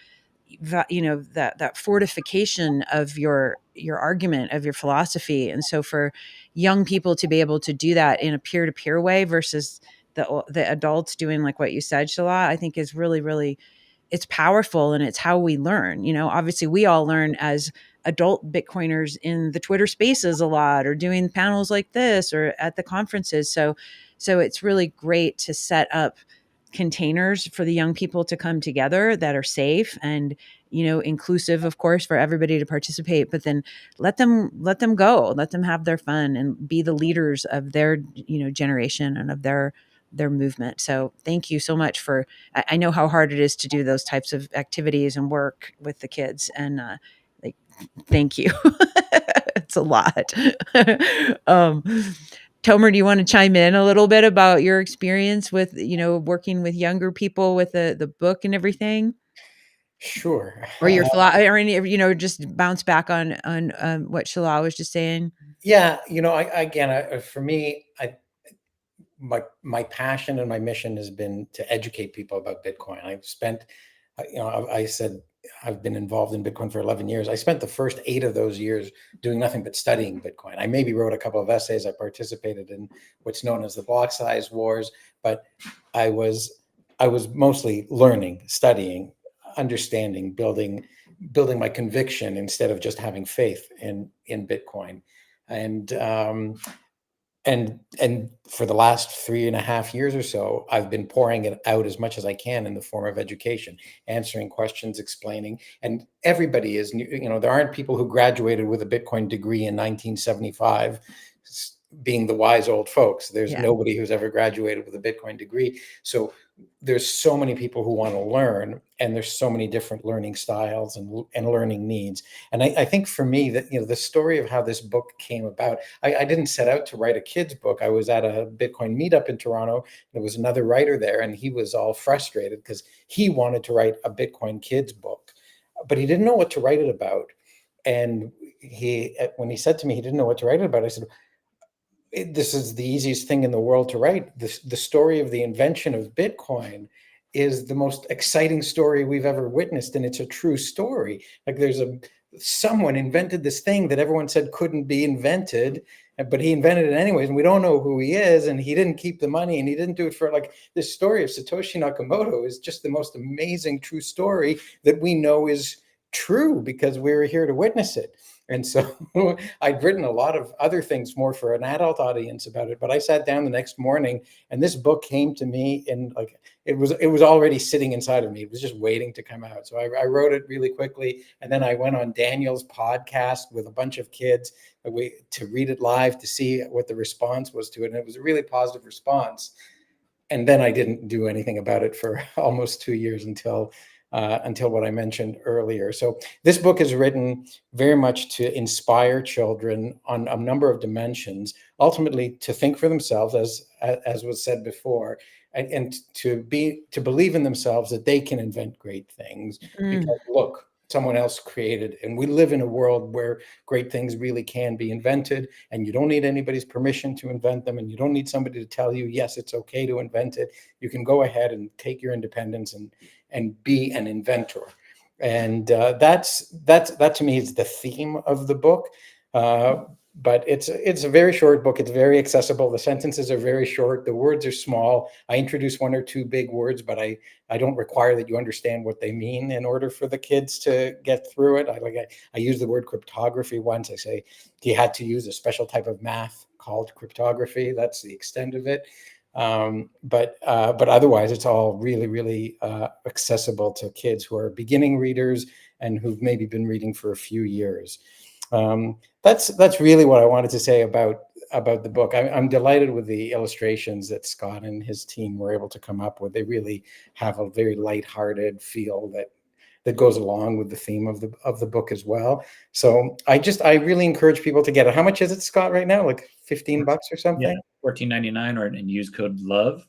that fortification of your argument, of your philosophy. And so for young people to be able to do that in a peer-to-peer way versus the adults doing like what you said, Shala, I think is really, really, it's powerful, and it's how we learn. Obviously we all learn as adult Bitcoiners in the Twitter spaces a lot, or doing panels like this, or at the conferences. So it's really great to set up containers for the young people to come together that are safe and inclusive, of course, for everybody to participate, but then let them go, let them have their fun and be the leaders of their generation and of their movement. So thank you so much for, I know how hard it is to do those types of activities and work with the kids, and like, thank you. It's a lot. um Tomer, do you want to chime in a little bit about your experience with, working with younger people with the book and everything, Sure. or your or any, just bounce back on what Shala was just saying? Yeah, for me, my passion and my mission has been to educate people about Bitcoin. I've spent, I said I've been involved in Bitcoin for 11 years. I spent the first 8 of those years doing nothing but studying Bitcoin. I maybe wrote a couple of essays. I participated in what's known as the block size wars, but I was mostly learning, studying, understanding, building my conviction instead of just having faith in Bitcoin. And for the last 3.5 years or so, I've been pouring it out as much as I can in the form of education, answering questions, explaining. And everybody is, there aren't people who graduated with a Bitcoin degree in 1975 being the wise old folks. There's nobody who's ever graduated with a Bitcoin degree. So there's so many people who want to learn, and there's so many different learning styles and learning needs. And I think for me that, the story of how this book came about, I didn't set out to write a kid's book. I was at a Bitcoin meetup in Toronto. There was another writer there, and he was all frustrated because he wanted to write a Bitcoin kids book, but he didn't know what to write it about. And when he said to me he didn't know what to write it about, I said, this is the easiest thing in the world to write. The story of the invention of Bitcoin is the most exciting story we've ever witnessed, and it's a true story. Like someone invented this thing that everyone said couldn't be invented, but he invented it anyways, and we don't know who he is, and he didn't keep the money, and he didn't do it for this story of Satoshi Nakamoto is just the most amazing true story that we know is true because we were here to witness it. And so I'd written a lot of other things more for an adult audience about it, but I sat down the next morning and this book came to me, and it was already sitting inside of me. It was just waiting to come out. So I wrote it really quickly. And then I went on Daniel's podcast with a bunch of kids to read it live to see what the response was to it. And it was a really positive response. And then I didn't do anything about it for almost 2 years until what I mentioned earlier. So this book is written very much to inspire children on a number of dimensions, ultimately to think for themselves, as was said before, and to believe in themselves that they can invent great things. Because look, someone else created, and we live in a world where great things really can be invented, and you don't need anybody's permission to invent them, and you don't need somebody to tell you, yes, it's okay to invent it. You can go ahead and take your independence and be an inventor. And that to me is the theme of the book. But it's a very short book. It's very accessible. The sentences are very short. The words are small. I introduce 1 or 2 big words, but I don't require that you understand what they mean in order for the kids to get through it. I use the word cryptography once. I say he had to use a special type of math called cryptography. That's the extent of it. But otherwise, it's all really, really accessible to kids who are beginning readers and who've maybe been reading for a few years. That's really what I wanted to say about the book. I'm delighted with the illustrations that Scott and his team were able to come up with. They really have a very lighthearted feel that goes along with the theme of the book as well. So I really encourage people to get it. How much is it, Scott, right now? Like $15 or something? Yeah, $14.99, or and use code LOVE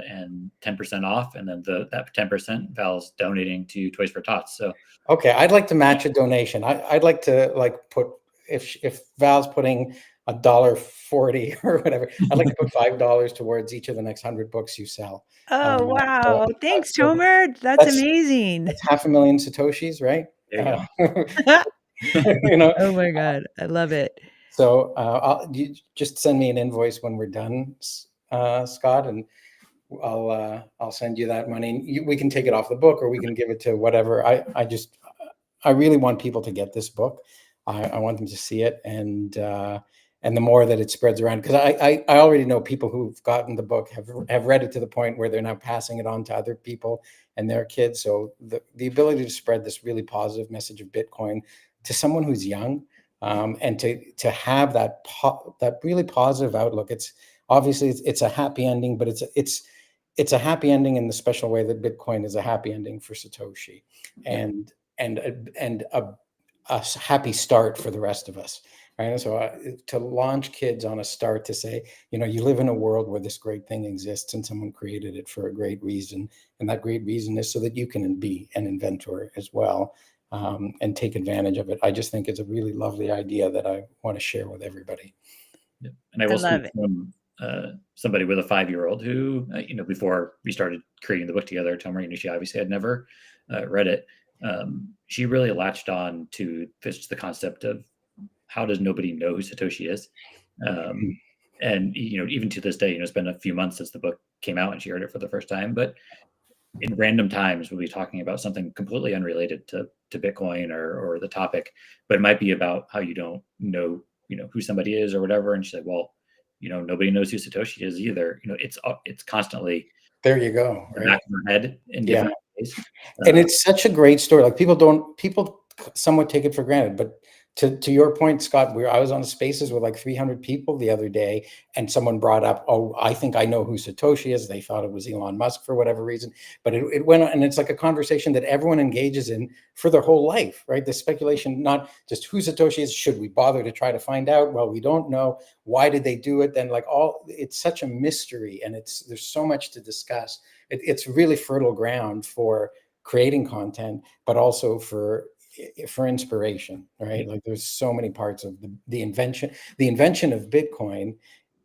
and 10% off, and then that 10% Val's donating to Toys for Tots. So okay, I'd like to match a donation. I'd like to put, if Val's putting $1.40 or whatever, I'd like to put $5 towards each of the next 100 books you sell. Oh, wow. Thanks, Tomer. That's amazing. That's 500,000 Satoshis, right? There you go. Oh my God. I love it. So you just send me an invoice when we're done, Scott, and I'll send you that money. We can take it off the book, or we can give it to whatever. I really want people to get this book. I want them to see it, and the more that it spreads around, because I already know people who've gotten the book have read it to the point where they're now passing it on to other people and their kids. So the ability to spread this really positive message of Bitcoin to someone who's young, and to have that really positive outlook. It's obviously it's a happy ending, but it's a happy ending in the special way that Bitcoin is a happy ending for Satoshi, and a happy start for the rest of us. Right. And so to launch kids on a start, to say, you live in a world where this great thing exists and someone created it for a great reason. And that great reason is so that you can be an inventor as well, and take advantage of it. I just think it's a really lovely idea that I want to share with everybody. Yeah. And I will love speak from somebody with a 5-year-old who, before we started creating the book together, Tomer, she obviously had never read it. She really latched on to just the concept of, how does nobody know who Satoshi is? And, even to this day, it's been a few months since the book came out and she heard it for the first time, but in random times we'll be talking about something completely unrelated to Bitcoin or the topic, but it might be about how you don't know, who somebody is or whatever. And she's like, well, nobody knows who Satoshi is either. It's constantly there. You go. Right? Back of her head in different ways. And it's such a great story. Like people somewhat take it for granted, but to your point, Scott, I was on Spaces with like 300 people the other day, and someone brought up, oh, I think I know who Satoshi is. They thought it was Elon Musk for whatever reason, but it went on, and it's like a conversation that everyone engages in for their whole life, right? The speculation, not just who Satoshi is. Should we bother to try to find out? Well, we don't know. Why did they do it? Then it's such a mystery, and there's so much to discuss. It's really fertile ground for creating content, but also for inspiration, right? Like there's so many parts of the invention of Bitcoin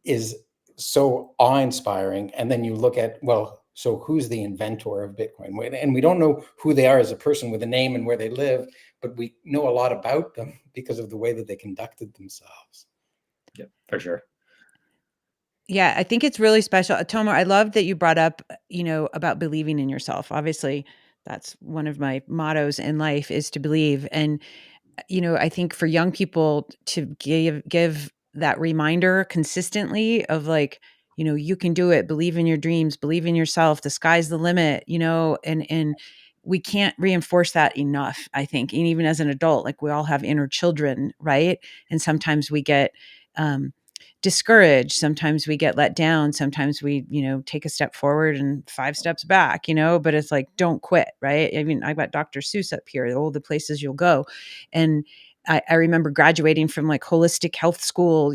is so awe-inspiring. And then you look at, well, so who's the inventor of Bitcoin? And we don't know who they are as a person with a name and where they live, but we know a lot about them because of the way that they conducted themselves. Yeah, for sure. Yeah, I think it's really special. Tomer, I love that you brought up, about believing in yourself. Obviously, that's one of my mottos in life, is to believe. And, I think for young people to give that reminder consistently of like, you can do it, believe in your dreams, believe in yourself, the sky's the limit, and we can't reinforce that enough, I think. And even as an adult, like we all have inner children, right? And sometimes we get, discouraged. Sometimes we get let down. Sometimes we, take a step forward and 5 steps back, but it's like, don't quit. Right. I mean, I've got Dr. Seuss up here, all the places you'll go. And I remember graduating from like holistic health school,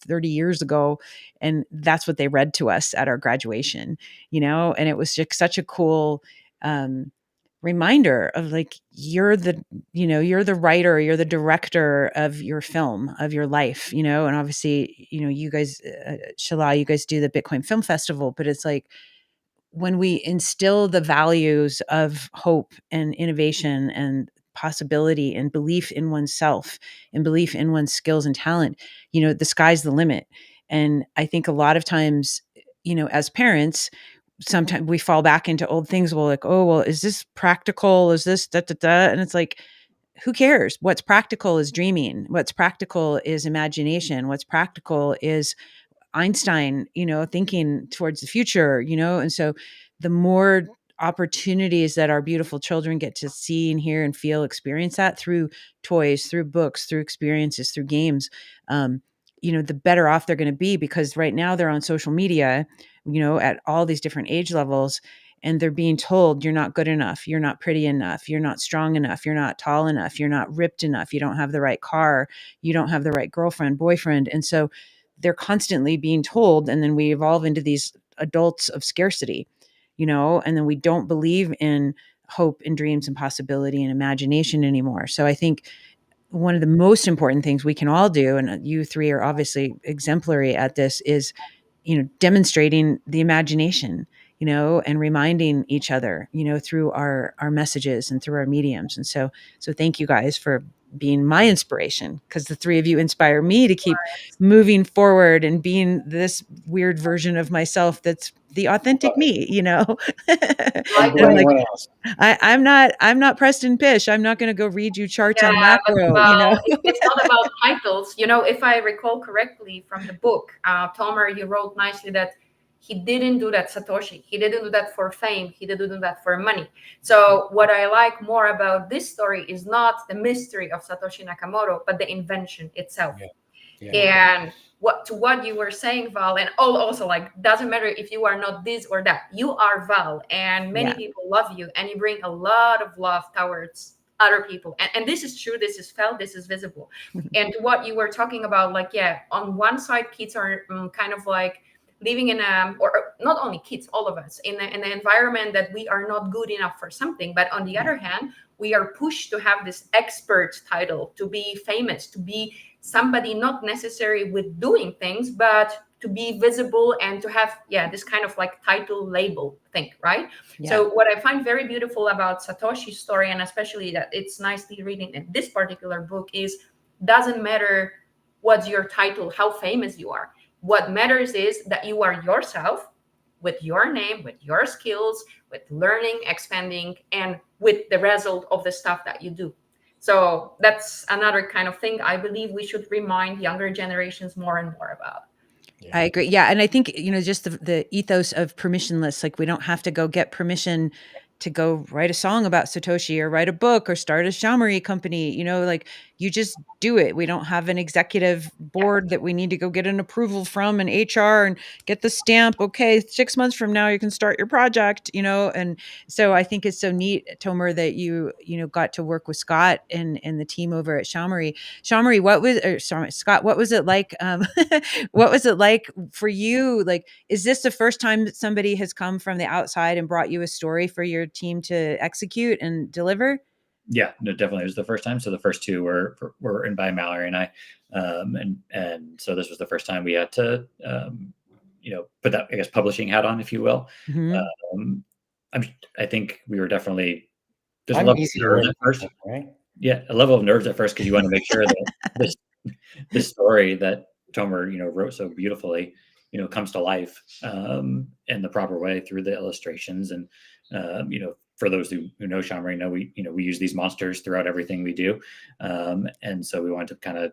30 years ago. And that's what they read to us at our graduation, and it was just such a cool, reminder of like, you're the writer, you're the director of your film, of your life, and obviously, you guys, Shala, you guys do the Bitcoin Film Festival, but it's like, when we instill the values of hope and innovation and possibility and belief in oneself and belief in one's skills and talent, the sky's the limit. And I think a lot of times, as parents, sometimes we fall back into old things. We're like, oh, well, is this practical? Is this da, da, da? And it's like, who cares? What's practical is dreaming. What's practical is imagination. What's practical is Einstein, thinking towards the future, and so the more opportunities that our beautiful children get to see and hear and feel, experience that through toys, through books, through experiences, through games, the better off they're going to be, because right now they're on social media, at all these different age levels, and they're being told, you're not good enough, you're not pretty enough, you're not strong enough, you're not tall enough, you're not ripped enough, you don't have the right car, you don't have the right girlfriend, boyfriend. And so they're constantly being told, and then we evolve into these adults of scarcity, and then we don't believe in hope and dreams and possibility and imagination anymore. So I think one of the most important things we can all do, and you three are obviously exemplary at this, is, demonstrating the imagination, and reminding each other, through our messages and through our mediums. And so thank you guys for being my inspiration, because the three of you inspire me to keep moving forward and being this weird version of myself that's the authentic me, you know. Don't do And I'm like, anyone else. I'm not Preston Pish. I'm not going to go read you charts on Yeah, but macro, you know. well, it's not about titles. You know, if I recall correctly from the book, Tomer, you wrote nicely that he didn't do that, Satoshi. He didn't do that for fame. He didn't do that for money. So what I like more about this story is not the mystery of Satoshi Nakamoto, but the invention itself. Yeah. Yeah. And what you were saying, Val, and also like doesn't matter if you are not this or that, you are Val, and many Yeah. people love you, and you bring a lot of love towards other people, and this is true, this is felt, this is visible. And what you were talking about, like, yeah, on one side kids are kind of like living in a, or not only kids, all of us in an environment that we are not good enough for something, but on the other hand we are pushed to have this expert title, to be famous, to be somebody not necessary with doing things, but to be visible and to have, yeah, this kind of like title label thing, right? Yeah. So what I find very beautiful about Satoshi's story, and especially that it's nicely written in this particular book, is doesn't matter what's your title, how famous you are. What matters is that you are yourself, with your name, with your skills, with learning, expanding, and with the result of the stuff that you do. So that's another kind of thing I believe we should remind younger generations more and more about. Yeah. I agree. Yeah. And I think, you know, just the ethos of permissionless, like we don't have to go get permission to go write a song about Satoshi or write a book or start a Shamory company, you know, like you just do it. We don't have an executive board that we need to go get an approval from, and HR and get the stamp. Okay, 6 months from now you can start your project, you know. And so I think it's so neat, Tomer, that you know, got to work with Scott and the team over at Shamory. Shamory, Scott, what was it like? What was it like for you? Like, is this the first time that somebody has come from the outside and brought you a story for your team to execute and deliver? Yeah, no, definitely. It was the first time. So the first two were written by Mallory and I, and so this was the first time we had to, you know, put that, I guess, publishing hat on, if you will. Mhm. I think we were definitely, there's a I'm level of easy to nerves work at first. with, right? Yeah, a level of nerves at first because you want to make sure that this story that Tomer, you know, wrote so beautifully, you know, comes to life in the proper way through the illustrations. And you know, for those who know Shamory, know we use these monsters throughout everything we do, and so we wanted to kind of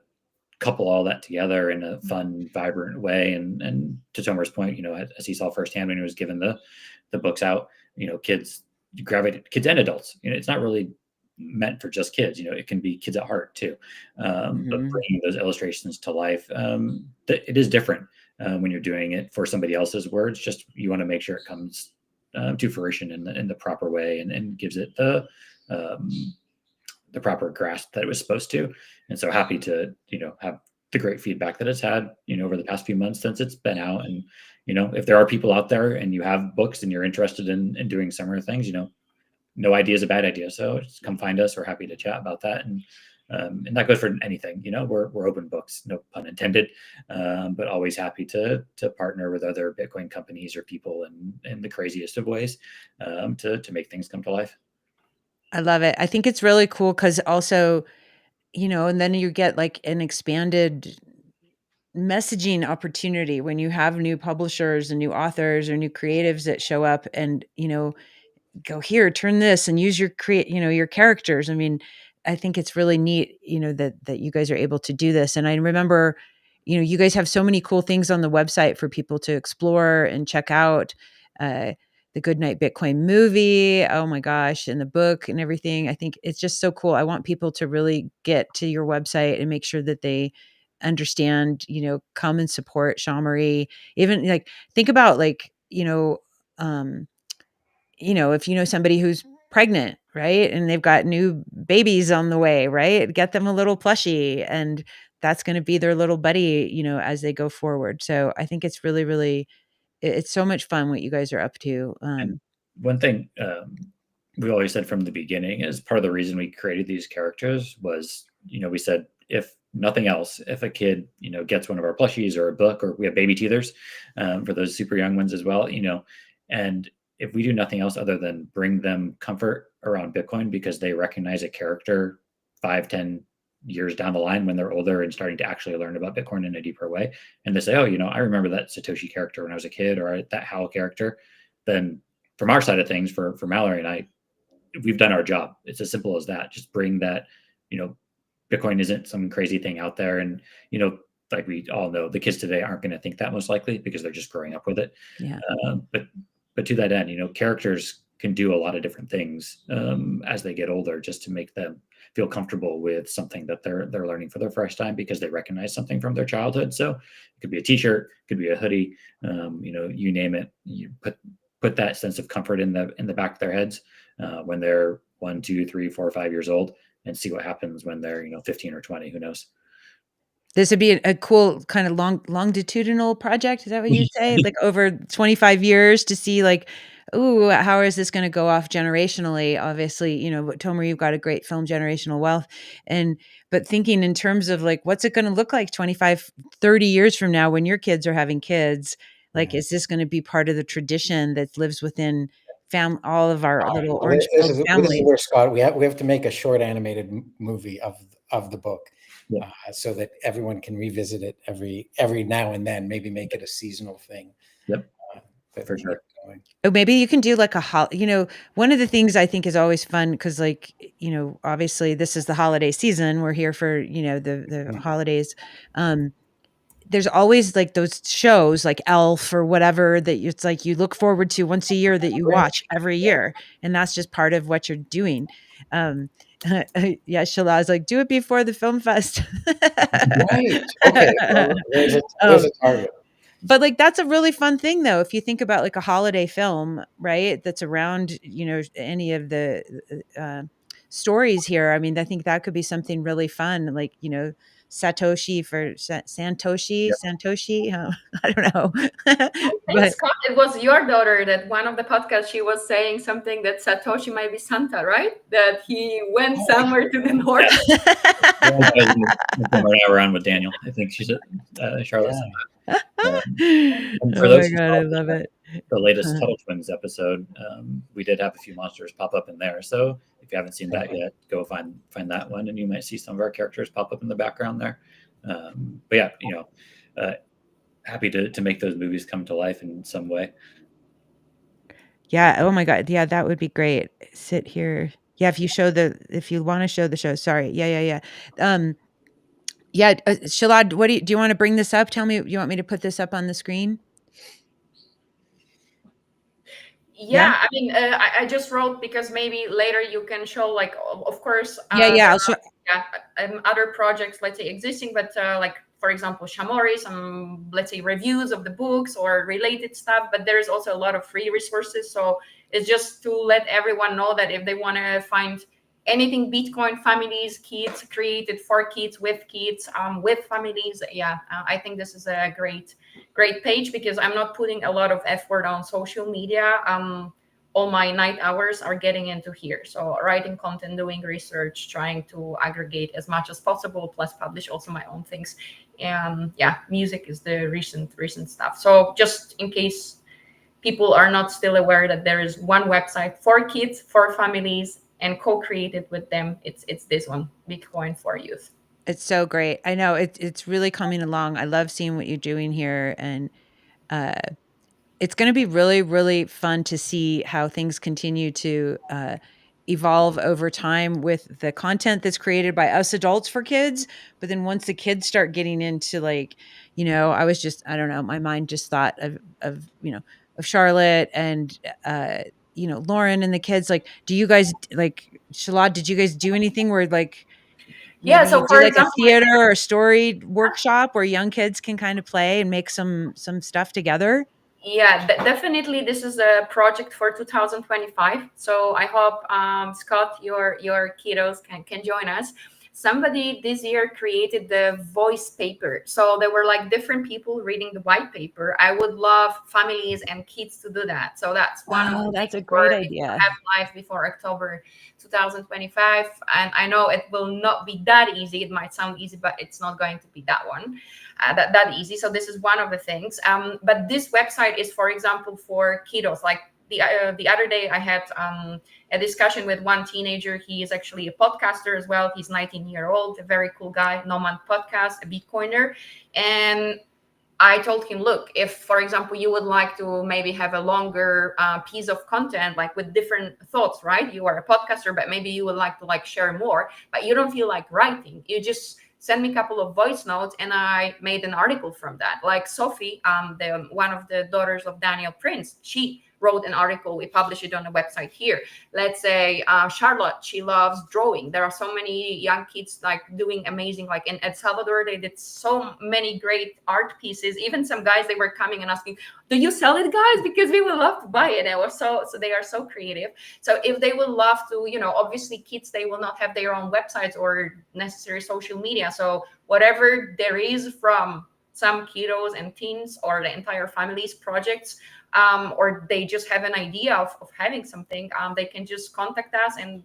couple all that together in a fun, vibrant way. And to Tomer's point, you know, as he saw firsthand when he was given the books out, you know, kids gravitate, kids and adults. You know, it's not really meant for just kids. You know, it can be kids at heart too. But Mhm. bringing those illustrations to life, it is different when you're doing it for somebody else's words. Just you want to make sure it comes to fruition in the proper way and gives it the proper grasp that it was supposed to. And so happy to, you know, have the great feedback that it's had, you know, over the past few months since it's been out. And, you know, if there are people out there and you have books and you're interested in doing similar things, you know, no idea is a bad idea. So just come find us. We're happy to chat about that. And that goes for anything, you know, we're open books, no pun intended, but always happy to partner with other Bitcoin companies or people in the craziest of ways to make things come to life. I love it. I think it's really cool because also, you know, and then you get like an expanded messaging opportunity when you have new publishers and new authors or new creatives that show up and, you know, go here, turn this and use your your characters. I mean, I think it's really neat, you know, that you guys are able to do this. And I remember, you know, you guys have so many cool things on the website for people to explore and check out. Uh, the Goodnight Bitcoin movie, oh my gosh, and the book and everything. I think it's just so cool. I want people to really get to your website and make sure that they understand, you know, come and support Shamory. Even like think about like, um, you know, if you know somebody who's pregnant, right? And they've got new babies on the way, right? Get them a little plushie and that's going to be their little buddy, you know, as they go forward. So I think it's really, really, it's so much fun what you guys are up to. And one thing we always said from the beginning is part of the reason we created these characters was, you know, we said, if nothing else, if a kid, you know, gets one of our plushies or a book, or we have baby teethers for those super young ones as well, you know, and if we do nothing else other than bring them comfort around Bitcoin because they recognize a character 5, 10, years down the line when they're older and starting to actually learn about Bitcoin in a deeper way, and they say, oh, I remember that Satoshi character when I was a kid, or that Hal character, then from our side of things, for Mallory and I, we've done our job. It's as simple as that. Just bring that, Bitcoin isn't some crazy thing out there. And, like we all know, the kids today aren't going to think that, most likely, because they're just growing up with it. Yeah. But to that end, characters can do a lot of different things as they get older, just to make them feel comfortable with something that they're learning for the first time, because they recognize something from their childhood. So it could be a t-shirt, could be a hoodie, you name it. You put that sense of comfort in the back of their heads when they're 1, 2, 3, 4, 5 years old, and see what happens when they're 15 or 20. Who knows? This would be a cool kind of longitudinal project. Is that what you'd say? Like over 25 years, to see like, ooh, how is this going to go off generationally? Obviously, Tomer, you've got a great film generational wealth. But thinking in terms of like, what's it going to look like 25, 30 years from now when your kids are having kids? Like, is this going to be part of the tradition that lives within all of our little orange This families? is where, Scott, we have to make a short animated movie of the book. Yeah. So that everyone can revisit it every now and then. Maybe make it a seasonal thing. Yep, for sure. Oh, maybe you can do like one of the things I think is always fun, because like, obviously this is the holiday season. We're here for, the holidays. There's always like those shows like Elf or whatever that it's like you look forward to once a year, that you watch every year. And that's just part of what you're doing. Yeah, Shalaz, like, do it before the film fest. Right. Okay. Well, there's a target. But like, that's a really fun thing though. If you think about like a holiday film, right, that's around, any of the stories here. I mean, I think that could be something really fun. Like, Satoshi for Santoshi, Yep. Santoshi. I don't know. But Scott, it was your daughter that one of the podcasts, she was saying something that Satoshi might be Santa, right? That he went somewhere to the north. Around with Daniel. I think she's Charlotte. Yeah. For those my God, I love it. The latest Tuttle Twins episode, we did have a few monsters pop up in there. So if you haven't seen that yet, go find that one, and you might see some of our characters pop up in the background there. But yeah, happy to make those movies come to life in some way. Yeah. Oh my God. Yeah, that would be great. Sit here. Yeah. If you want to show the show, sorry. Yeah. Yeah. Shalad, do you want to bring this up? Tell me, you want me to put this up on the screen? Yeah, I mean, I just wrote because maybe later you can show, like, of course. I'll show. Other projects, let's say, existing, but like, for example, Shamori, some, let's say, reviews of the books or related stuff. But there's also a lot of free resources. So it's just to let everyone know that if they want to find anything Bitcoin, families, kids, created for kids, with families, I think this is a great page, because I'm not putting a lot of effort on social media. All my night hours are getting into here. So writing content, doing research, trying to aggregate as much as possible, plus publish also my own things. And music is the recent stuff. So just in case people are not still aware that there is one website for kids, for families, and co-created with them, it's this one, Bitcoin for Youth. It's so great. I know it's really coming along. I love seeing what you're doing here, and it's going to be really, really fun to see how things continue to evolve over time with the content that's created by us adults for kids. But then once the kids start getting into, like, I don't know, my mind just thought of Charlotte and Lauren and the kids. Like, do you guys, like, Shalad, did you guys do anything where, like, so for example, a theater or story workshop where young kids can kind of play and make some stuff together? Yeah, definitely. This is a project for 2025. So I hope, Scott, your kiddos can join us. Somebody this year created the voice paper. So there were like different people reading the white paper. I would love families and kids to do that. So that's one of the that's a great idea. Have live before October 2025. And I know it will not be that easy. It might sound easy, but it's not going to be that one. That easy. So this is one of the things. But this website is, for example, for kiddos. Like, the other day I had a discussion with one teenager. He is actually a podcaster as well. He's 19-year-old, a very cool guy, Nomad Podcast, a Bitcoiner. And I told him, look, if, for example, you would like to maybe have a longer piece of content, like with different thoughts, right? You are a podcaster, but maybe you would like to like share more, but you don't feel like writing. You just send me a couple of voice notes, and I made an article from that. Like Sophie, one of the daughters of Daniel Prince, she wrote an article. We published it on the website here. Let's say Charlotte, she loves drawing. There are so many young kids like doing amazing, like in El Salvador, they did so many great art pieces. Even some guys, they were coming and asking, do you sell it, guys? Because we would love to buy it. And so they are so creative. So if they would love to, you know, obviously kids, they will not have their own websites or necessary social media. So whatever there is from some kiddos and teens or the entire family's projects, or they just have an idea of having something, they can just contact us, and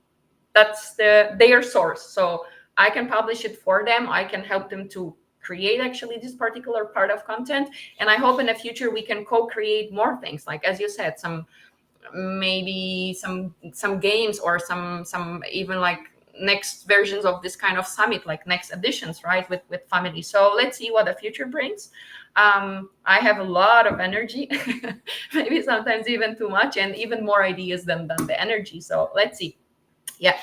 that's their source. So I can publish it for them. I can help them to create actually this particular part of content. And I hope in the future we can co-create more things, like as you said, maybe some games, or some even like next versions of this kind of summit, like next editions, right, with family. So let's see what the future brings. I have a lot of energy, maybe sometimes even too much, and even more ideas than the energy. So let's see. Yeah.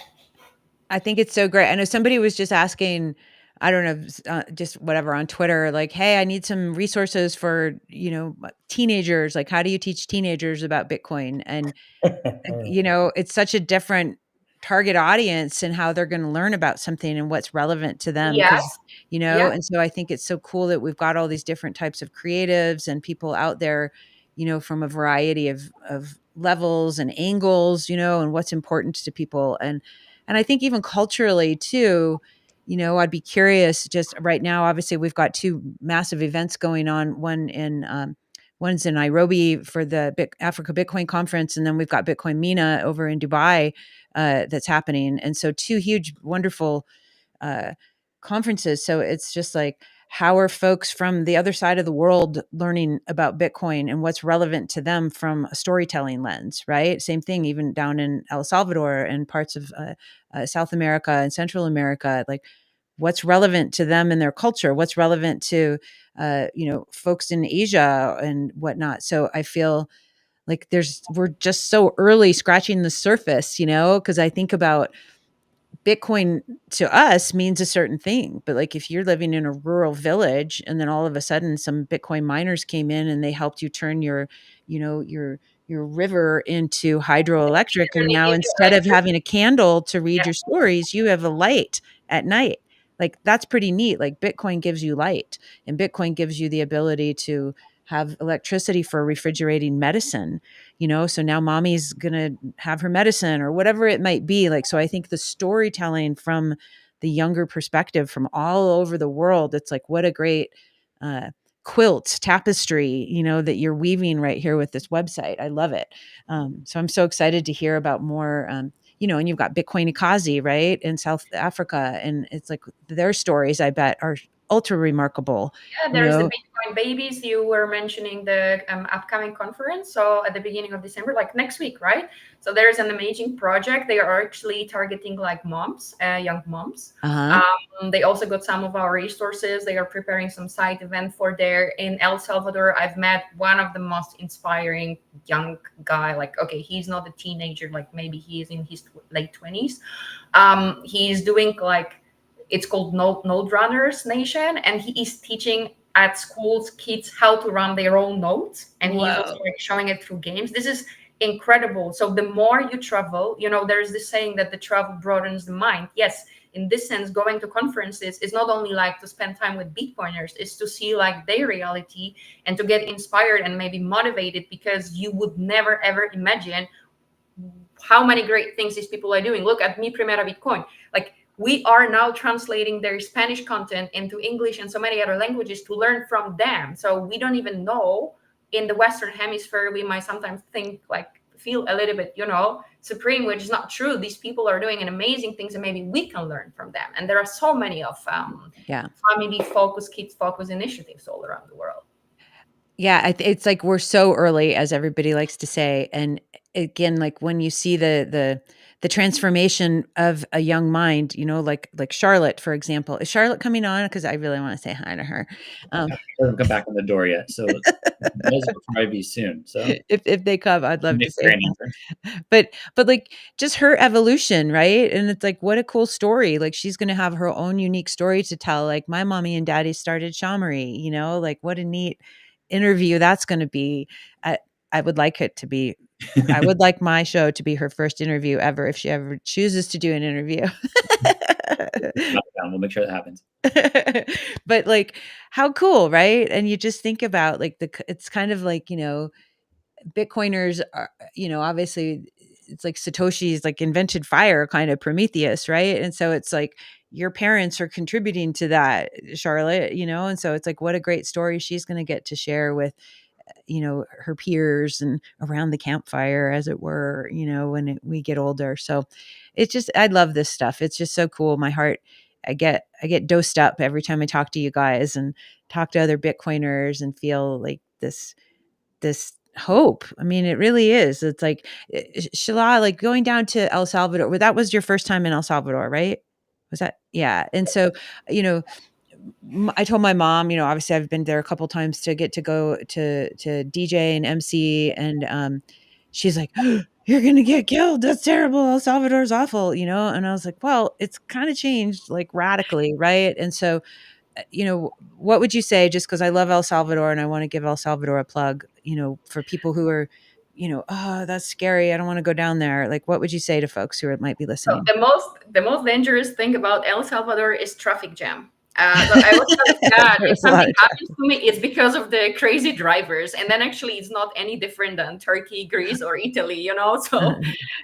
I think it's so great. I know somebody was just asking, I don't know, just whatever on Twitter, like, hey, I need some resources for, you know, teenagers. Like, how do you teach teenagers about Bitcoin? And, you know, it's such a different target audience and how they're going to learn about something and what's relevant to them. Yes. Cause, you know, Yeah. and so I think it's so cool that we've got all these different types of creatives and people out there, you know, from a variety of levels and angles, you know, and what's important to people. And I think even culturally too, you know, I'd be curious just right now, obviously we've got two massive events going on, one's in Nairobi for the Africa Bitcoin conference. And then we've got Bitcoin MENA over in Dubai that's happening. And so two huge, wonderful conferences. So it's just like, how are folks from the other side of the world learning about Bitcoin and what's relevant to them from a storytelling lens, right? Same thing, even down in El Salvador and parts of South America and Central America, like what's relevant to them and their culture, what's relevant to, you know, folks in Asia and whatnot. So I feel like we're just so early scratching the surface, you know, because I think about Bitcoin to us means a certain thing. But like if you're living in a rural village and then all of a sudden some Bitcoin miners came in and they helped you turn your, you know, your river into hydroelectric. And now instead of having a candle to read your stories, you have a light at night. Like that's pretty neat. Like Bitcoin gives you light, and Bitcoin gives you the ability to have electricity for refrigerating medicine, you know, so now mommy's going to have her medicine or whatever it might be. Like, so I think the storytelling from the younger perspective from all over the world, it's like, what a great quilt tapestry, you know, that you're weaving right here with this website. I love it. So I'm so excited to hear about more, you know, and you've got Bitcoin Ikazi, right, in South Africa. And it's like their stories, I bet, are ultra remarkable. Yeah, there's the Bitcoin Babies. You were mentioning the upcoming conference. So at the beginning of December, like next week, right? So there's an amazing project. They are actually targeting like moms, young moms. They also got some of our resources. They are preparing some side event for there in El Salvador. I've met one of the most inspiring young guy. Like, okay, he's not a teenager. Like maybe he is in his late 20s. He's doing like, it's called Node Runners Nation, and he is teaching at schools kids how to run their own nodes, and he's also like showing it through games. This is incredible. So the more you travel, you know, there's this saying that the travel broadens the mind. Yes, in this sense, going to conferences is not only like to spend time with Bitcoiners, it's to see like their reality and to get inspired and maybe motivated, because you would never ever imagine how many great things these people are doing. Look at Mi Primera Bitcoin. Like, we are now translating their Spanish content into English and so many other languages to learn from them. So we don't even know, in the Western hemisphere, we might sometimes think like, feel a little bit, you know, supreme, which is not true. These people are doing amazing things and maybe we can learn from them. And there are so many of family focused, kids focused initiatives all around the world. Yeah, it's like we're so early, as everybody likes to say, and again, like when you see the transformation of a young mind, like Charlotte, for example. Is Charlotte coming on? Because I really want to say hi to her. She hasn't come back on the door yet, so those will probably be soon. So If they come, I'd love to make say grand hi. entrance. But like just her evolution, right? And it's like what a cool story. Like she's going to have her own unique story to tell. Like my mommy and daddy started Shamory, like what a neat interview that's going to be. I would like it to be I would like my show to be her first interview ever if she ever chooses to do an interview. We'll make sure that happens. But like how cool, right? And you just think about like it's kind of like, Bitcoiners are, obviously it's like Satoshi's like invented fire, kind of Prometheus, right? And so it's like your parents are contributing to that, Charlotte, and so it's like what a great story she's going to get to share with, her peers and around the campfire, as it were, when we get older. So it's just, I love this stuff. It's just so cool. My heart, I get dosed up every time I talk to you guys and talk to other Bitcoiners and feel like this hope. I mean, it really is. It's like Shala, like going down to El Salvador. Well, that was your first time in El Salvador, right? Was that? Yeah. And so, you know, I told my mom, obviously I've been there a couple times to get to go to DJ and MC, and she's like, "You're gonna get killed. That's terrible. El Salvador's awful," And I was like, "Well, it's kind of changed like radically, right?" And so what would you say, just because I love El Salvador and I want to give El Salvador a plug, for people who are, oh, that's scary, I don't want to go down there. Like, what would you say to folks who might be So listening? the most dangerous thing about El Salvador is traffic jam. So I was telling that if something happens to me, it's because of the crazy drivers, and then actually it's not any different than Turkey, Greece, or Italy. So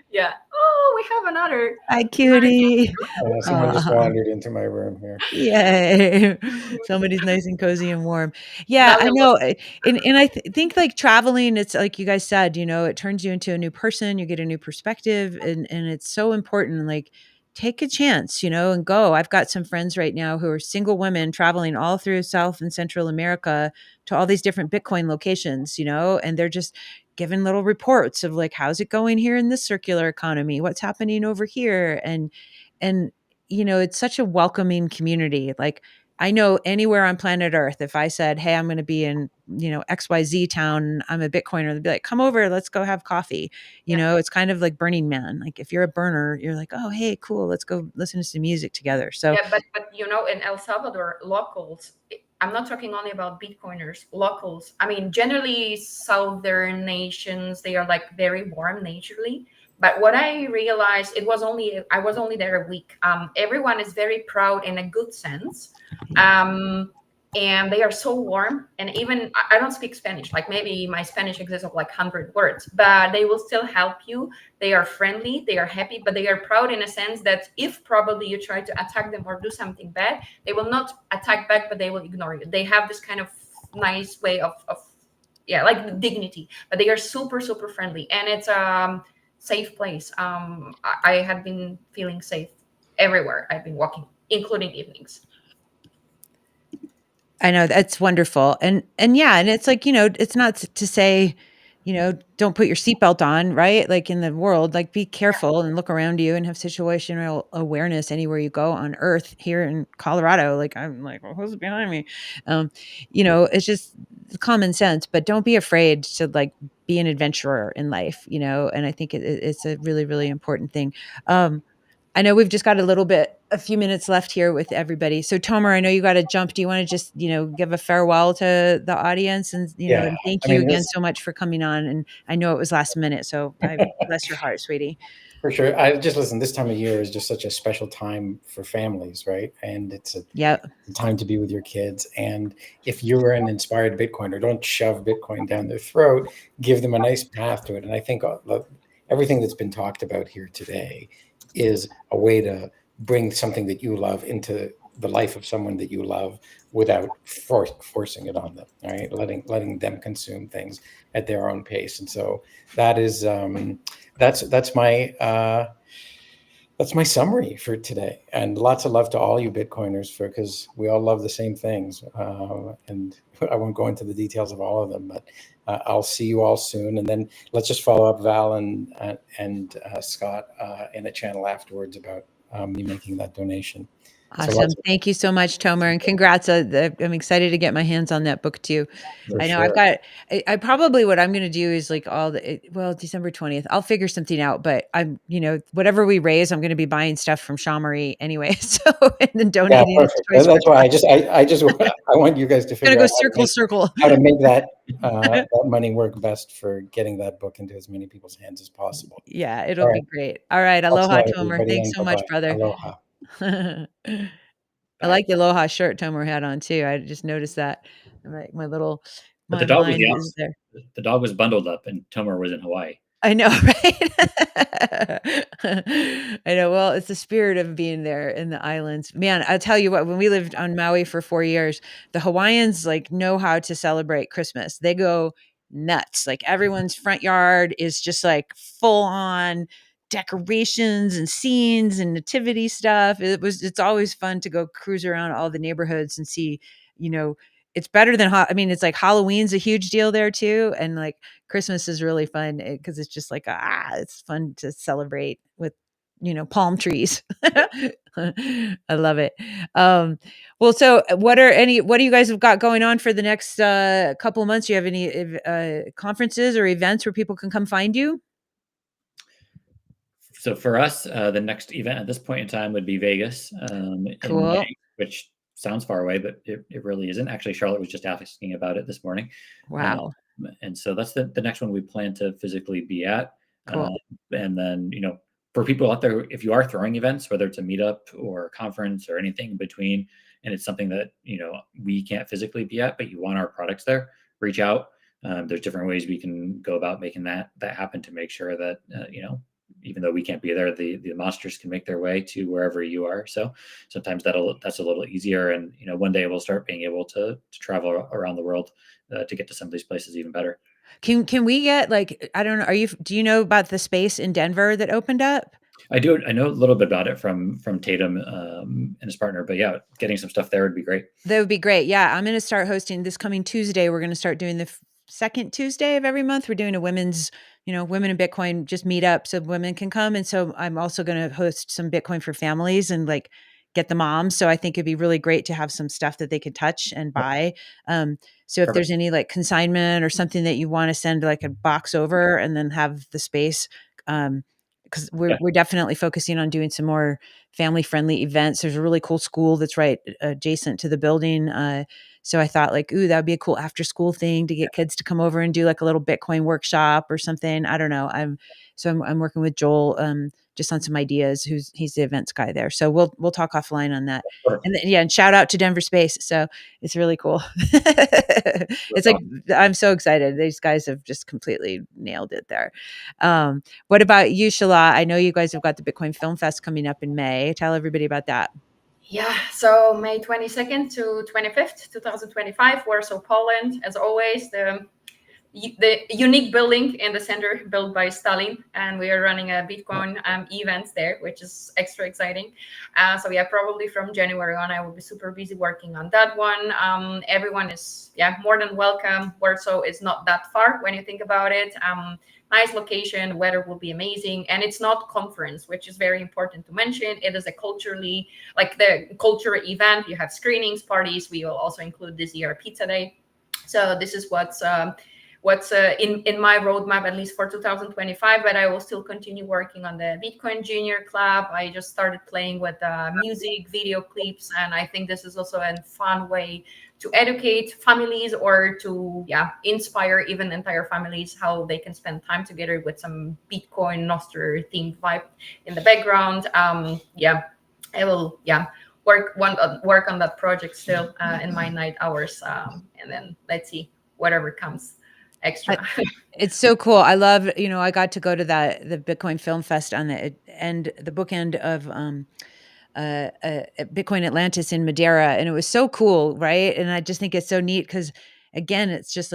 yeah. Oh, we have another. Hi, cutie. Someone just wandered into my room here. Yay. Somebody's nice and cozy and warm. Yeah, I know. And I think like traveling, it's like you guys said, it turns you into a new person, you get a new perspective, and it's so important. Like take a chance, and go. I've got some friends right now who are single women traveling all through South and Central America to all these different Bitcoin locations, and they're just giving little reports of like, how's it going here in this circular economy? What's happening over here? And it's such a welcoming community. Like I know anywhere on planet Earth, if I said, "Hey, I'm going to be in, XYZ town, I'm a Bitcoiner," they'd be like, "Come over, let's go have coffee." It's kind of like Burning Man. Like if you're a burner, you're like, "Oh, hey, cool, let's go listen to some music together." So yeah, but in El Salvador, locals, I'm not talking only about Bitcoiners, locals. I mean, generally Southern nations, they are like very warm naturally. But what I realized, I was only there a week. Everyone is very proud in a good sense. And they are so warm. And even I don't speak Spanish, like maybe my Spanish exists of like 100 words, but they will still help you. They are friendly, they are happy, but they are proud in a sense that if probably you try to attack them or do something bad, they will not attack back, but they will ignore you. They have this kind of nice way of like dignity, but they are super, super friendly. And it's safe place. I have been feeling safe everywhere I've been walking, including evenings. I know that's wonderful. And yeah, and it's like, it's not to say, don't put your seatbelt on, right? Like in the world, like be careful and look around you and have situational awareness anywhere you go on Earth. Here in Colorado, like I'm like, well, who's behind me? It's just common sense, but don't be afraid to like be an adventurer in life, and I think it's a really, really important thing. I know we've just got a few minutes left here with everybody. So Tomer, I know you got to jump. Do you want to just, give a farewell to the audience and, and thank you again so much for coming on. And I know it was last minute, so bless your heart, sweetie. For sure. I just listen, this time of year is just such a special time for families, right? And it's a time to be with your kids. And if you're an inspired Bitcoiner, don't shove Bitcoin down their throat, give them a nice path to it. And I think everything that's been talked about here today is a way to bring something that you love into the life of someone that you love without forcing it on them, right? Letting them consume things at their own pace. And so that is that's my That's my summary for today. And lots of love to all you Bitcoiners because we all love the same things. And I won't go into the details of all of them, but I'll see you all soon. And then let's just follow up, Val and Scott, in a channel afterwards about me making that donation. Awesome. Thank you so much, Tomer, and congrats. I'm excited to get my hands on that book too. I know sure. I probably, what I'm going to do is like December 20th, I'll figure something out, but I'm, whatever we raise, I'm going to be buying stuff from Shaw-Marie anyway. So, and then donating it to Toys That's for why I want you guys to figure out circle. how to make that money work best for getting that book into as many people's hands as possible. Yeah, it'll be great. All right. Aloha, Tomer. Thanks so much, brother. Aloha. I like the Aloha shirt Tomer had on too. I just noticed that. My little, But my the dog mind was is there. The dog was bundled up, and Tomer was in Hawaii. I know, right? I know. Well, it's the spirit of being there in the islands. Man, I'll tell you what, when we lived on Maui for 4 years, the Hawaiians like know how to celebrate Christmas. They go nuts. Like everyone's front yard is just like full on decorations and scenes and nativity stuff. It's always fun to go cruise around all the neighborhoods and see, it's better than it's like Halloween's a huge deal there too. And like Christmas is really fun because it's just like, it's fun to celebrate with, palm trees. I love it. Well, so what do you guys have got going on for the next couple of months? Do you have any conferences or events where people can come find you? So for us, the next event at this point in time would be Vegas Cool. in May, which sounds far away, but it really isn't. Actually, Charlotte was just asking about it this morning. Wow. And so that's the next one we plan to physically be at. Cool. And then, for people out there, if you are throwing events, whether it's a meetup or a conference or anything in between, and it's something that, we can't physically be at, but you want our products there, reach out. There's different ways we can go about making that happen to make sure that, even though we can't be there, the monsters can make their way to wherever you are. So sometimes that's a little easier. And, one day we'll start being able to travel around the world to get to some of these places even better. Can we get I don't know, do you know about the space in Denver that opened up? I do. I know a little bit about it from Tatum and his partner, but yeah, getting some stuff there would be great. That would be great. Yeah. I'm going to start hosting this coming Tuesday. We're going to start doing the second Tuesday of every month. We're doing a women's, women in Bitcoin just meet up so women can come. And so I'm also going to host some Bitcoin for families and get the moms. So I think it'd be really great to have some stuff that they could touch and buy. So if there's any consignment or something that you want to send a box over and then have the space, because we're definitely focusing on doing some more family friendly events. There's a really cool school that's right adjacent to the building. So I thought that would be a cool after school thing to get kids to come over and do a little Bitcoin workshop or something. I don't know. I'm working with Joel just on some ideas. He's the events guy there. So we'll talk offline on that. Sure. And and shout out to Denver Space. So it's really cool. It's I'm so excited. These guys have just completely nailed it there. What about you, Shala? I know you guys have got the Bitcoin Film Fest coming up in May. Tell everybody about that. Yeah, so May 22nd to 25th, 2025, Warsaw, Poland. As always, the unique building in the center built by Stalin, and we are running a Bitcoin events there, which is extra exciting. So yeah, probably from January on, I will be super busy working on that one. Everyone is more than welcome. Warsaw is not that far when you think about it. Nice location, weather will be amazing, and it's not conference, which is very important to mention. It is a culturally the cultural event. You have screenings, parties. We will also include this year Pizza Day. So this is what's in my roadmap, at least for 2025, but I will still continue working on the Bitcoin Junior Club. I just started playing with music, video clips, and I think this is also a fun way to educate families or to inspire even entire families how they can spend time together with some Bitcoin Nostr themed vibe in the background. I will work on that project still in my night hours, and then let's see whatever comes extra. It's so cool. I love, I got to go to the Bitcoin Film Fest on the bookend of Bitcoin Atlantis in Madeira, and it was so cool, right? And I just think it's so neat because, again, it's just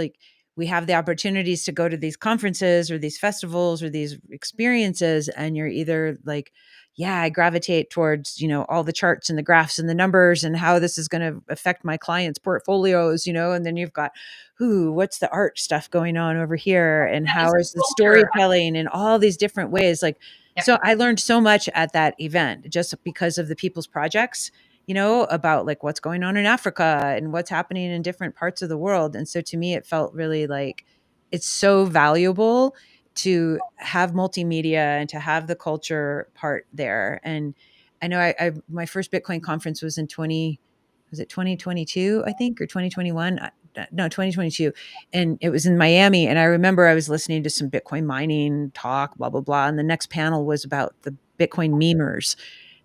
we have the opportunities to go to these conferences or these festivals or these experiences, and you're either like, yeah, I gravitate towards, all the charts and the graphs and the numbers and how this is going to affect my clients' portfolios, and then you've got, what's the art stuff going on over here? And how is the storytelling in all these different ways? Like, so I learned so much at that event just because of the people's projects, about like what's going on in Africa and what's happening in different parts of the world. And so to me, it felt really like it's so valuable to have multimedia and to have the culture part there. And I know I my first Bitcoin conference was in 2022, I think, or 2021? No, 2022. And it was in Miami. And I remember I was listening to some Bitcoin mining talk, blah, blah, blah. And the next panel was about the Bitcoin memers.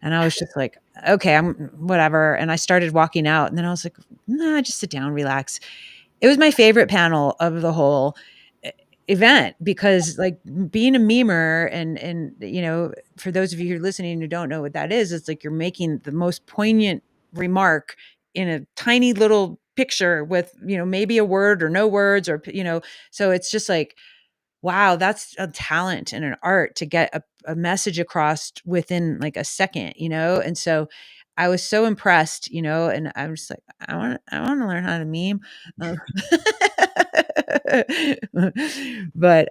And I was just like, okay, I'm whatever. And I started walking out, and then I was like, nah, just sit down, relax. It was my favorite panel of the whole event, because like being a memer and for those of you who are listening who don't know what that is, it's like you're making the most poignant remark in a tiny little picture with maybe a word or no words, or so it's just like, wow, that's a talent and an art to get a message across within like a second, and so I was so impressed, and I was like, I want to learn how to meme. But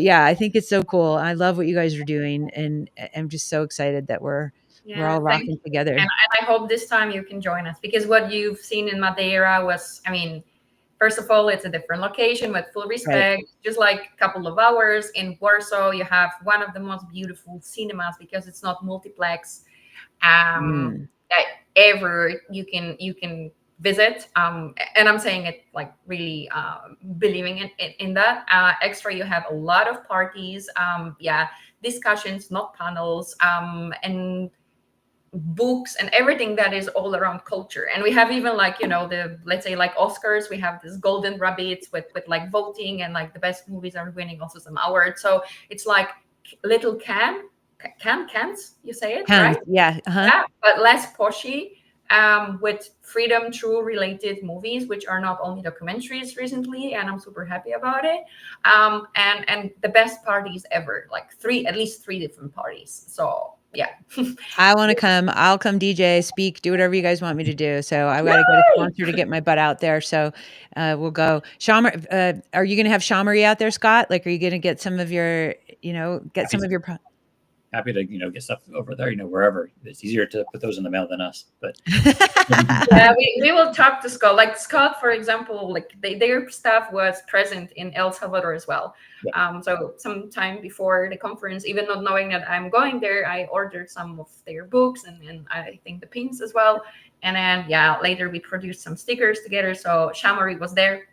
yeah, I think it's so cool. I love what you guys are doing, and I'm just so excited that we're all rocking together. And I hope this time you can join us, because what you've seen in Madeira was, first of all, it's a different location with full respect. Right. Just like a couple of hours in Warsaw, you have one of the most beautiful cinemas, because it's not multiplex. Ever you can visit, and I'm saying it like really believing in that. Extra, you have a lot of parties, discussions, not panels, and books and everything that is all around culture. And we have even like the, let's say, like Oscars, we have this golden rabbits with like voting, and like the best movies are winning also some awards. So it's like little cans, you say it cans, right? Yeah, yeah, but less poshy, with freedom true related movies, which are not only documentaries recently, and I'm super happy about it. And the best parties ever, like at least three different parties. So yeah. I want to come. I'll come DJ, speak, do whatever you guys want me to do. So I've got to get a sponsor to get my butt out there. So we'll go. Shamar, are you going to have Shamery out there, Scott? Like, are you going to get some of your, some of your... Happy to, get stuff over there, wherever. It's easier to put those in the mail than us, but yeah, we will talk to Scott. Like Scott, for example, like their staff was present in El Salvador as well. Yeah. So sometime before the conference, even not knowing that I'm going there, I ordered some of their books and I think the pins as well. And then later we produced some stickers together. So Shamery was there.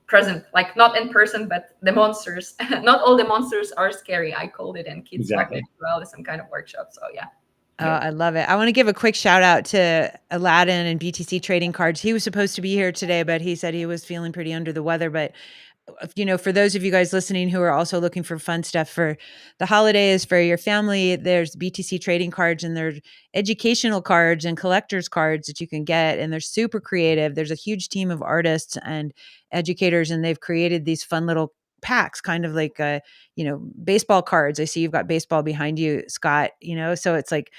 Present, like not in person, but the monsters. Not all the monsters are scary, I called it, and kids love it as well as some kind of workshop. So yeah. Oh, I love it. I want to give a quick shout out to Aladdin and BTC Trading Cards. He was supposed to be here today, but he said he was feeling pretty under the weather. But for those of you guys listening who are also looking for fun stuff for the holidays, for your family, there's BTC trading cards, and there's educational cards and collector's cards that you can get. And they're super creative. There's a huge team of artists and educators, and they've created these fun little packs, kind of like, baseball cards. I see you've got baseball behind you, Scott, so it's like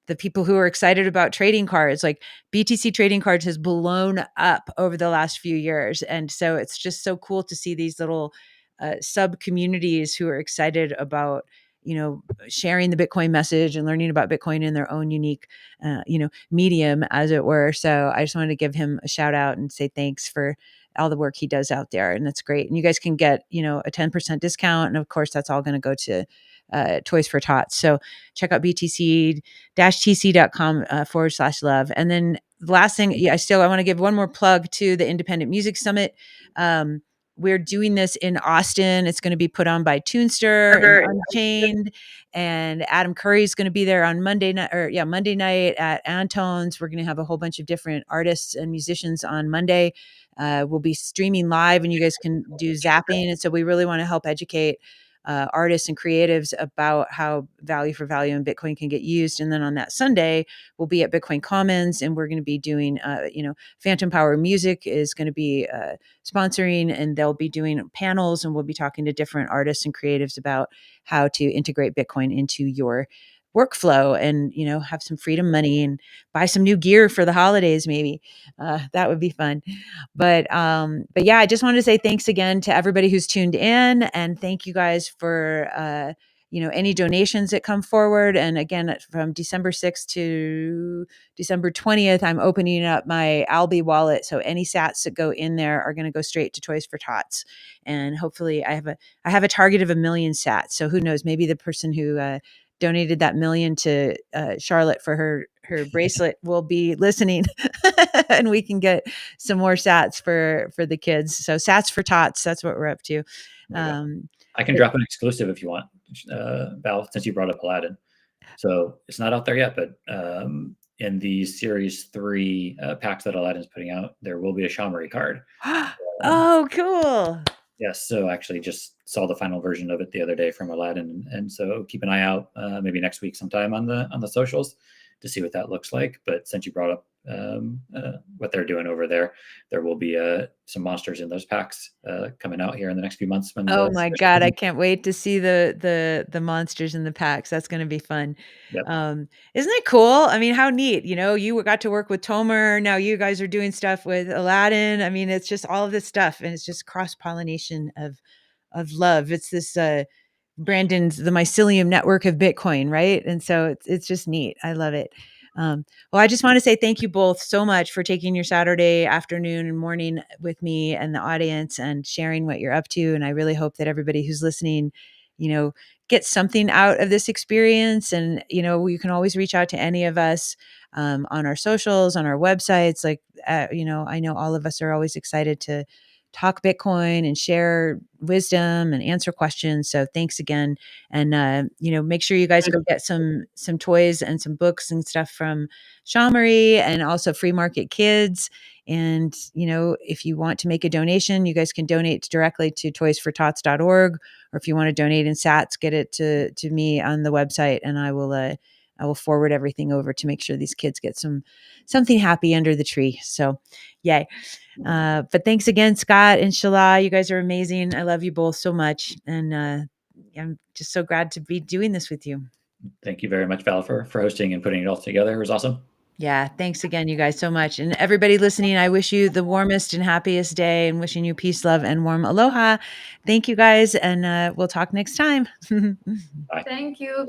the people who are excited about trading cards, like BTC trading cards has blown up over the last few years. And so it's just so cool to see these little sub communities who are excited about, sharing the Bitcoin message and learning about Bitcoin in their own unique, medium, as it were. So I just wanted to give him a shout out and say thanks for all the work he does out there. And that's great. And you guys can get, a 10% discount. And of course, that's all going to go to Toys for Tots. So check out btc-tc.com /love. And then the last thing, I want to give one more plug to the Independent Music Summit. We're doing this in Austin. It's going to be put on by Tunester and Unchained, and Adam Curry is going to be there on Monday night at Antone's. We're going to have a whole bunch of different artists and musicians on Monday. We'll be streaming live, and you guys can do zapping. And so we really want to help educate artists and creatives about how value for value and Bitcoin can get used. And then on that Sunday, we'll be at Bitcoin Commons, and we're going to be doing, Phantom Power Music is going to be sponsoring, and they'll be doing panels, and we'll be talking to different artists and creatives about how to integrate Bitcoin into your workflow and, have some freedom money and buy some new gear for the holidays. Maybe that would be fun. But yeah, I just wanted to say thanks again to everybody who's tuned in, and thank you guys for, any donations that come forward. And again, from December 6th to December 20th, I'm opening up my Albi wallet. So any sats that go in there are going to go straight to Toys for Tots. And hopefully I have a target of 1 million sats. So who knows, maybe the person who, donated that 1 million to Charlotte for her bracelet will be listening and we can get some more sats for the kids. So sats for tots, that's what we're up to. I can drop an exclusive if you want, Val, since you brought up Aladdin. So it's not out there yet, but in the Series 3 packs that Aladdin's putting out, there will be a Shamari card. Oh, cool. Yes, so actually just saw the final version of it the other day from Aladdin, and so keep an eye out maybe next week sometime on the socials to see what that looks like. But since you brought up what they're doing over there, there will be some monsters in those packs coming out here in the next few months. Oh my God, I can't wait to see the monsters in the packs. That's going to be fun. Yep. Isn't it cool? I mean, how neat, you got to work with Tomer. Now you guys are doing stuff with Aladdin. I mean, it's just all of this stuff, and it's just cross-pollination of love. It's this Brandon's the mycelium network of Bitcoin, right? And so it's just neat. I love it. Well, I just want to say thank you both so much for taking your Saturday afternoon and morning with me and the audience and sharing what you're up to. And I really hope that everybody who's listening, gets something out of this experience. And, you can always reach out to any of us on our socials, on our websites. Like, I know all of us are always excited to talk Bitcoin and share wisdom and answer questions. So thanks again. And, make sure you guys go get some toys and some books and stuff from Shamari and also Free Market Kids. And, if you want to make a donation, you guys can donate directly to toysfortots.org, or if you want to donate in sats, get it to me on the website, and I will forward everything over to make sure these kids get something happy under the tree. So yay. But thanks again, Scott and Shala. You guys are amazing. I love you both so much. And I'm just so glad to be doing this with you. Thank you very much, Val, for hosting and putting it all together. It was awesome. Yeah. Thanks again, you guys, so much. And everybody listening, I wish you the warmest and happiest day, and wishing you peace, love, and warm aloha. Thank you guys. And we'll talk next time. Bye. Thank you.